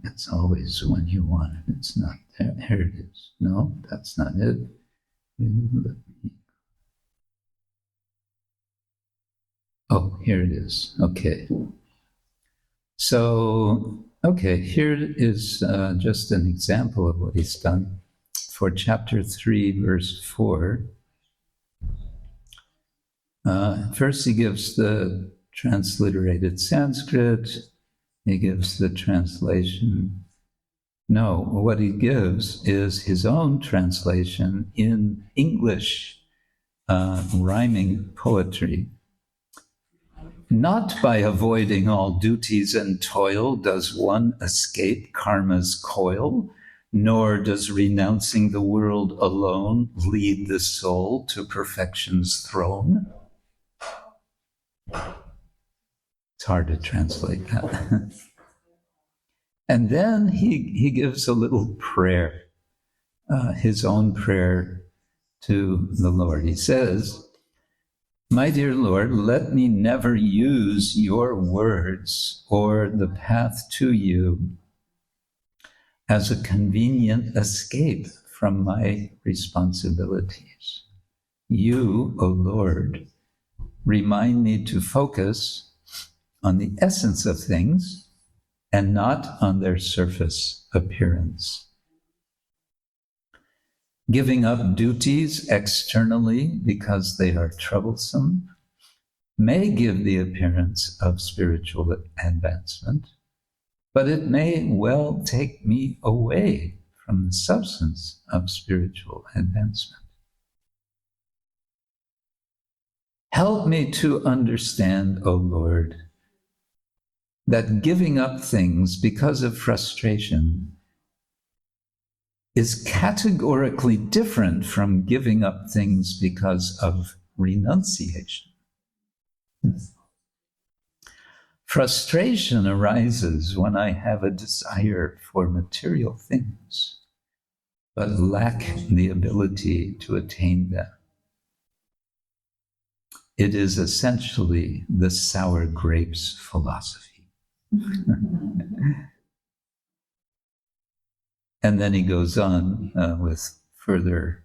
A: It's always when you want it. It's not there. Here it is. No, that's not it. Oh, here it is. Okay. So, okay, here is just an example of what he's done. For chapter 3, verse 4, first he gives the transliterated Sanskrit. He gives the translation. No, what he gives is his own translation in English, rhyming poetry. Not by avoiding all duties and toil does one escape karma's coil, nor does renouncing the world alone lead the soul to perfection's throne. It's hard to translate that. And then he gives a little prayer, his own prayer to the Lord. He says, "My dear Lord, let me never use your words or the path to you as a convenient escape from my responsibilities. You, O Lord, remind me to focus on the essence of things and not on their surface appearance. Giving up duties externally because they are troublesome may give the appearance of spiritual advancement, but it may well take me away from the substance of spiritual advancement. Help me to understand, O Lord, that giving up things because of frustration is categorically different from giving up things because of renunciation. Frustration arises when I have a desire for material things, but lack the ability to attain them. it is essentially the sour grapes philosophy. And then he goes on with further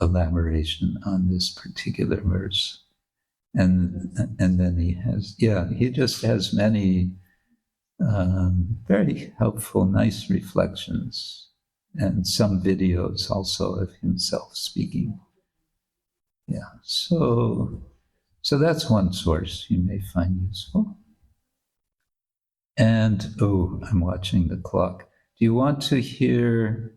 A: elaboration on this particular verse. And then he just has many very helpful, nice reflections, and some videos also of himself speaking. Yeah, so that's one source you may find useful. And, I'm watching the clock. Do you want to hear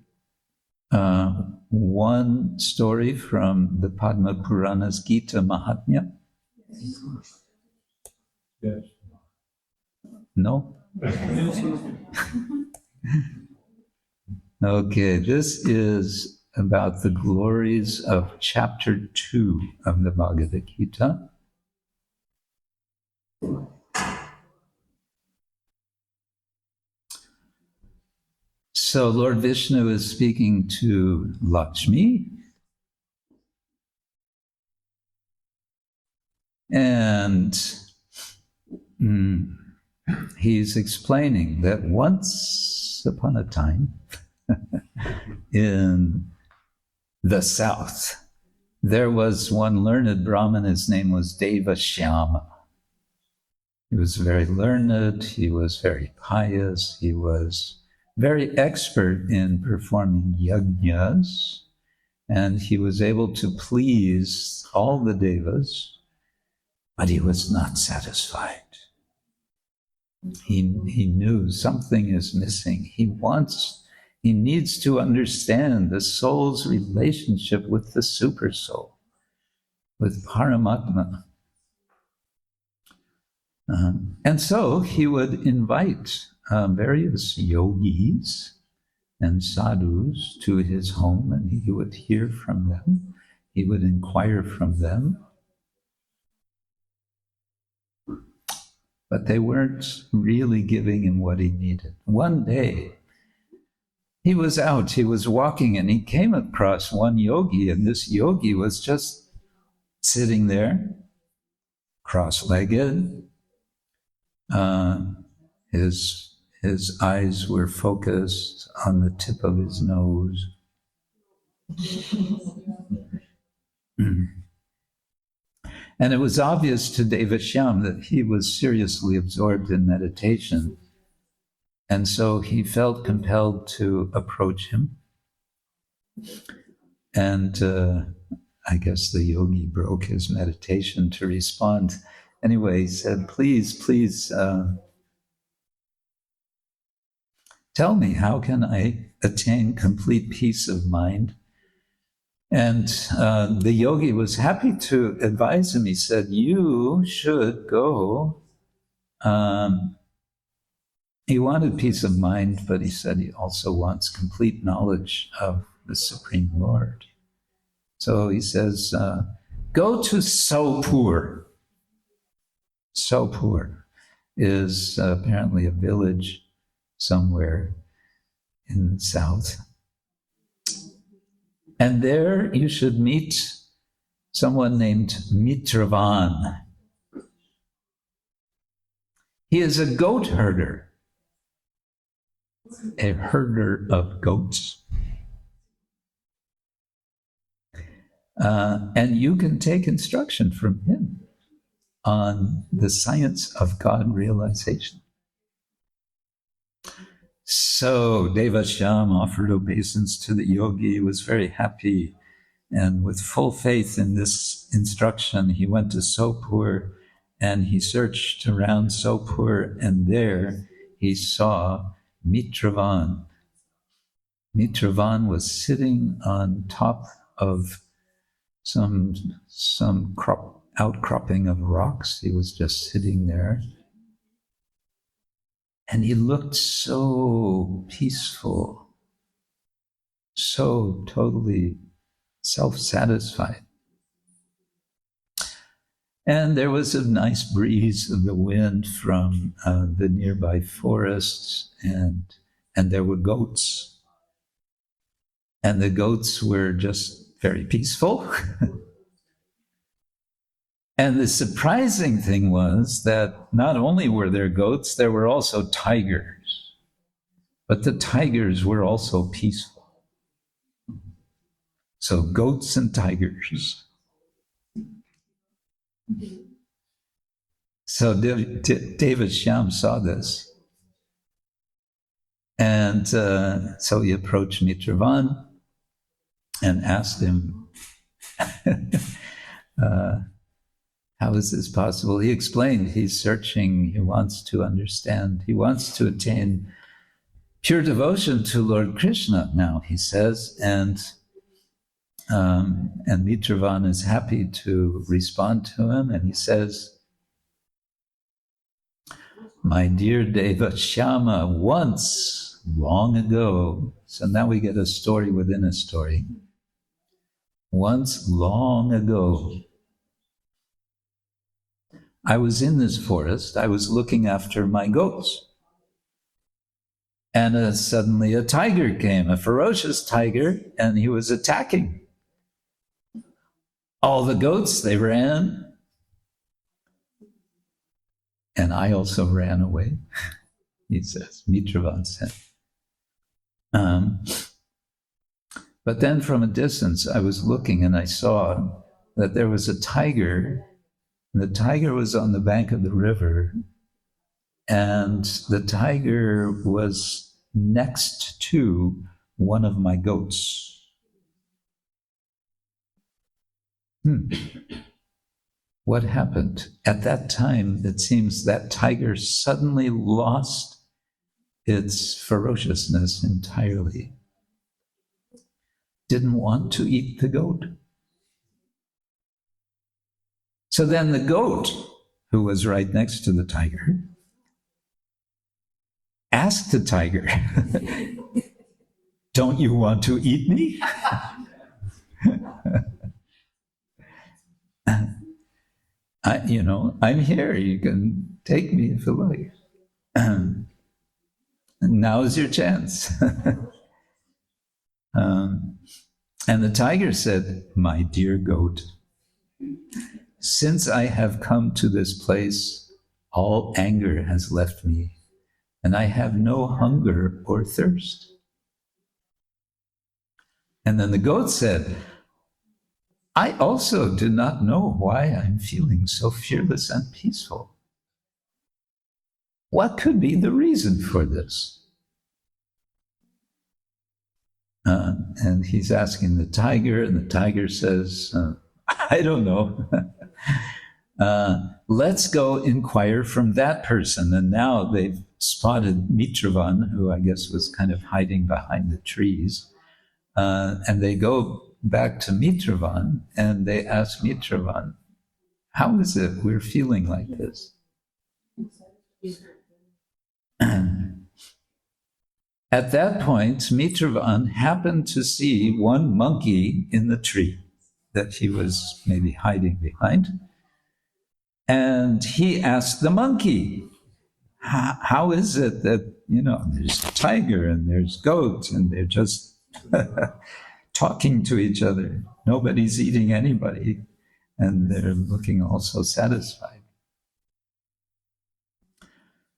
A: one story from the Padma Purana's Gita Mahatmya?
F: Yes.
A: No? Okay, this is about the glories of chapter 2 of the Bhagavad-gītā. So Lord Vishnu is speaking to Lakshmi, and he's explaining that once upon a time in the south, there was one learned Brahmin. His name was Devashyama. He was very learned, he was very pious, he was very expert in performing yajnas, and he was able to please all the devas, but he was not satisfied. He knew something is missing. He needs to understand the soul's relationship with the super soul, with Paramatma. And so he would invite various yogis and sadhus to his home, and he would hear from them. He would inquire from them. But they weren't really giving him what he needed. One day, he was out, he was walking, and he came across one yogi, and this yogi was just sitting there, cross-legged. His eyes were focused on the tip of his nose. And it was obvious to Devashyam that he was seriously absorbed in meditation. And so he felt compelled to approach him. And I guess the yogi broke his meditation to respond. Anyway, he said, please, tell me, how can I attain complete peace of mind? And the yogi was happy to advise him. He said, you should go. He wanted peace of mind, but he said he also wants complete knowledge of the Supreme Lord. So he says, go to Sopur. Sopur is apparently a village somewhere in the south. And there you should meet someone named Mitravan. He is a goat herder, a herder of goats. And you can take instruction from him on the science of God realization. So Devashyam offered obeisance to the yogi. He was very happy, and with full faith in this instruction, he went to Sopur, and he searched around Sopur, and there he saw Mitravan. Mitravan was sitting on top of some outcropping of rocks. He was just sitting there. And he looked so peaceful, so totally self-satisfied. And there was a nice breeze of the wind from the nearby forests, and there were goats. And the goats were just very peaceful. And the surprising thing was that not only were there goats, there were also tigers. But the tigers were also peaceful. So goats and tigers. So David Shyam saw this. And so he approached Mitravan and asked him, how is this possible? He explained he's searching, he wants to understand, he wants to attain pure devotion to Lord Krishna now, he says, and Mitravan is happy to respond to him, and he says, my dear Deva Shyama, once, long ago, so now we get a story within a story. Once, long ago, I was in this forest, I was looking after my goats. And suddenly a tiger came, a ferocious tiger, and he was attacking. All the goats, they ran. And I also ran away, he says, Mitravan said. But then from a distance, I was looking and I saw that there was a tiger. The tiger was on the bank of the river, and the tiger was next to one of my goats. What happened? At that time, it seems that tiger suddenly lost its ferociousness entirely. Didn't want to eat the goat. So then the goat, who was right next to the tiger, asked the tiger, don't you want to eat me? I'm here, you can take me if you like. Now's your chance. And the tiger said, my dear goat, since I have come to this place, all anger has left me, and I have no hunger or thirst. And then the goat said, I also do not know why I'm feeling so fearless and peaceful. What could be the reason for this? And he's asking the tiger, and the tiger says, I don't know. Let's go inquire from that person. And now they've spotted Mitravan, who I guess was kind of hiding behind the trees. And they go back to Mitravan, and they ask Mitravan, how is it we're feeling like this? At that point, Mitravan happened to see one monkey in the tree that he was maybe hiding behind. And he asked the monkey, how is it that, there's a tiger and there's goats and they're just talking to each other. Nobody's eating anybody, and they're looking all so satisfied.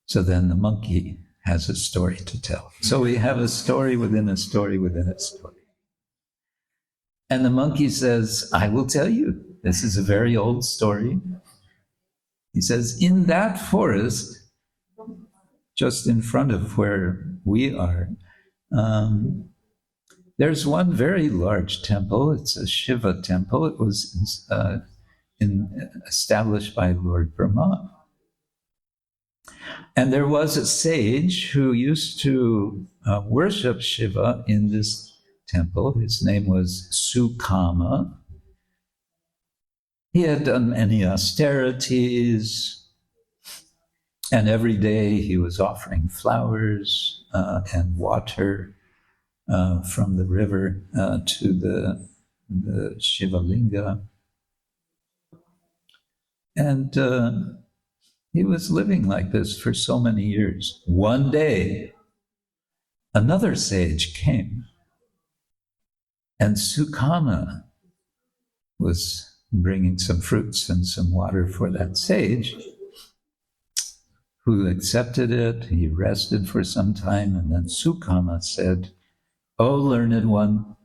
A: So then the monkey has a story to tell. So we have a story within a story within a story. And the monkey says, I will tell you, this is a very old story. He says, in that forest, just in front of where we are, there's one very large temple. It's a Shiva temple. It was established by Lord Brahma. And there was a sage who used to worship Shiva in this temple. His name was Sukama. He had done many austerities, and every day he was offering flowers and water from the river to the Shiva Linga. And he was living like this for so many years. One day, another sage came, and Sukama was bringing some fruits and some water for that sage, who accepted it. He rested for some time, and then Sukama said, "O learned one,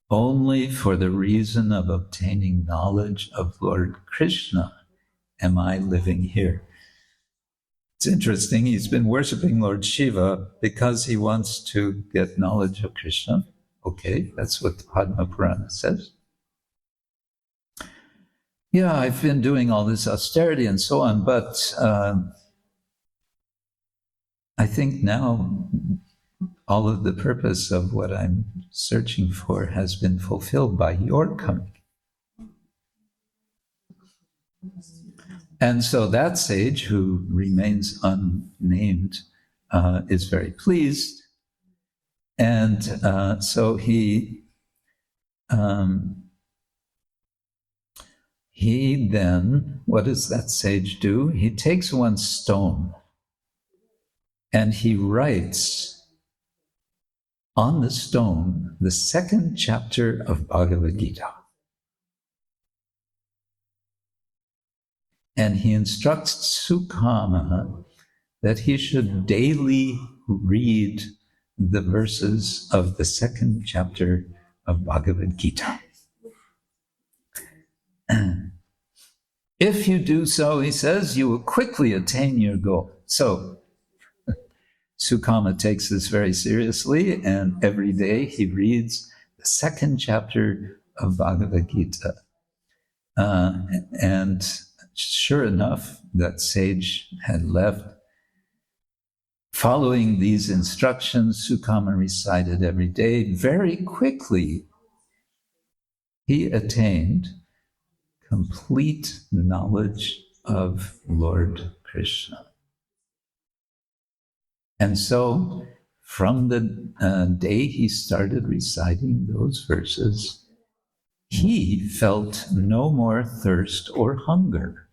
A: only for the reason of obtaining knowledge of Lord Krishna am I living here." It's interesting, he's been worshiping Lord Shiva because he wants to get knowledge of Krishna. Okay, that's what the Padma Purana says. Yeah, I've been doing all this austerity and so on, but I think now all of the purpose of what I'm searching for has been fulfilled by your coming. And so that sage, who remains unnamed, is very pleased. And so he then, what does that sage do? He takes one stone and he writes on the stone the second chapter of Bhagavad-gītā. And he instructs Sukama that he should daily read the verses of the second chapter of Bhagavad-gītā. If you do so, he says, you will quickly attain your goal. So Sukama takes this very seriously, and every day he reads the second chapter of Bhagavad-gītā. And sure enough, that sage had left. Following these instructions, Sukama recited every day. Very quickly, he attained complete knowledge of Lord Krishna. And so, from the day he started reciting those verses, he felt no more thirst or hunger.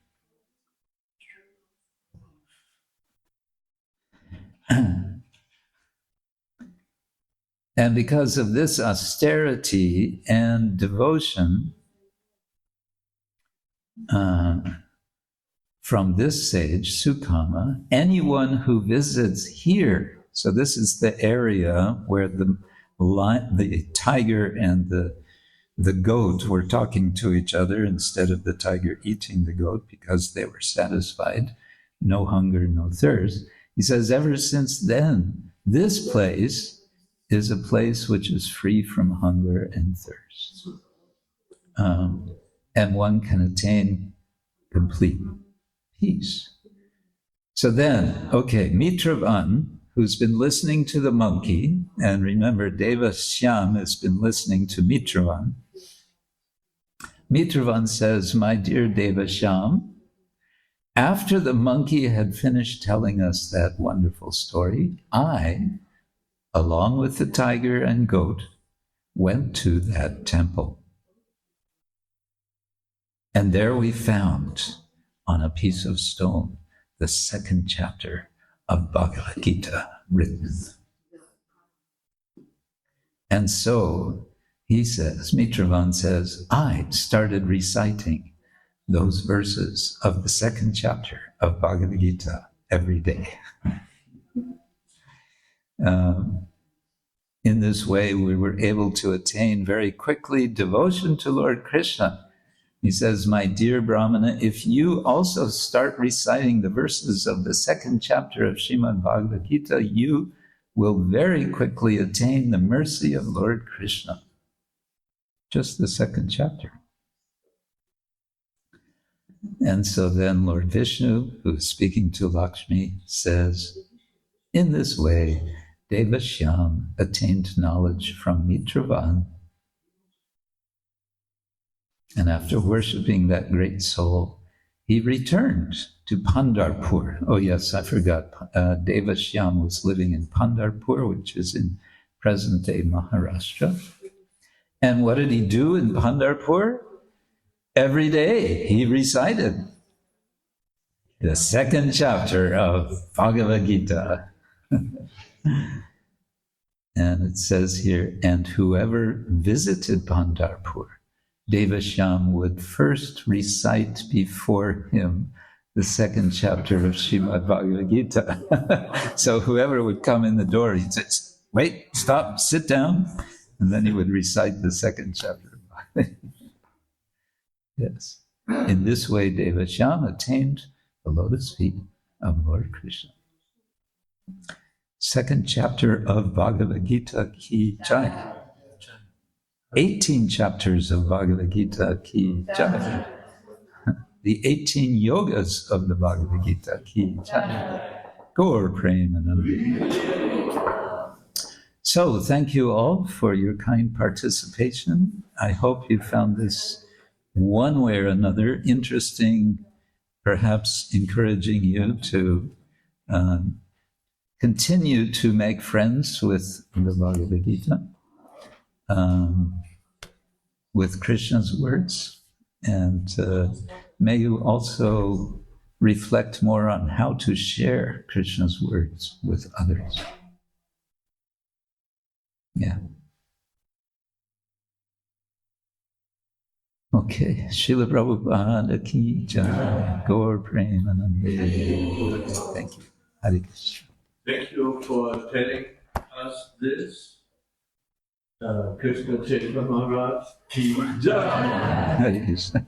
A: And because of this austerity and devotion from this sage, Sukama, anyone who visits here, so this is the area where the tiger and the goat were talking to each other instead of the tiger eating the goat because they were satisfied, no hunger, no thirst. He says, ever since then, this place is a place which is free from hunger and thirst. And one can attain complete peace. So then, okay, Mitravan, who's been listening to the monkey, and remember, Deva Shyam has been listening to Mitravan. Mitravan says, my dear Deva Shyam, after the monkey had finished telling us that wonderful story, I, along with the tiger and goat, went to that temple. And there we found on a piece of stone the second chapter of Bhagavad-gītā written. And so he says, Mitravan says, I started reciting those verses of the second chapter of Bhagavad-gītā every day. In this way, we were able to attain very quickly devotion to Lord Krishna. He says, my dear Brahmana, if you also start reciting the verses of the second chapter of Srimad Bhagavad-gītā, you will very quickly attain the mercy of Lord Krishna. Just the second chapter. And so then Lord Vishnu, who is speaking to Lakshmi, says, in this way, Deva Shyam attained knowledge from Mitravan. And after worshipping that great soul, he returned to Pandharpur. Oh yes, I forgot. Deva Shyam was living in Pandharpur, which is in present-day Maharashtra. And what did he do in Pandharpur? Every day he recited the second chapter of Bhagavad-gītā. And it says here, and whoever visited Pandharpur Devashyam would first recite before him the second chapter of Srimad Bhagavad-gītā. So whoever would come in the door, he'd say, wait, stop, sit down. And then he would recite the second chapter of Bhagavad-gītā. Yes. In this way, Devashyam attained the lotus feet of Lord Krishna. Second chapter of Bhagavad-gītā ki jai. 18 chapters of Bhagavad-gītā ki jai. The 18 yogas of the Bhagavad-gītā ki jai. Gaur Premanandi. So, thank you all for your kind participation. I hope you found this one way or another interesting, perhaps encouraging you to continue to make friends with the Bhagavad-gītā, with Krishna's words, and may you also reflect more on how to share Krishna's words with others. Yeah. Okay. Srila Prabhupada ki jai. Gaur Premanandi. Thank you. Hare Krishna.
F: Thank you for telling us this. Krishna-ksetra Maharaj ki jai.
A: Hare Krishna.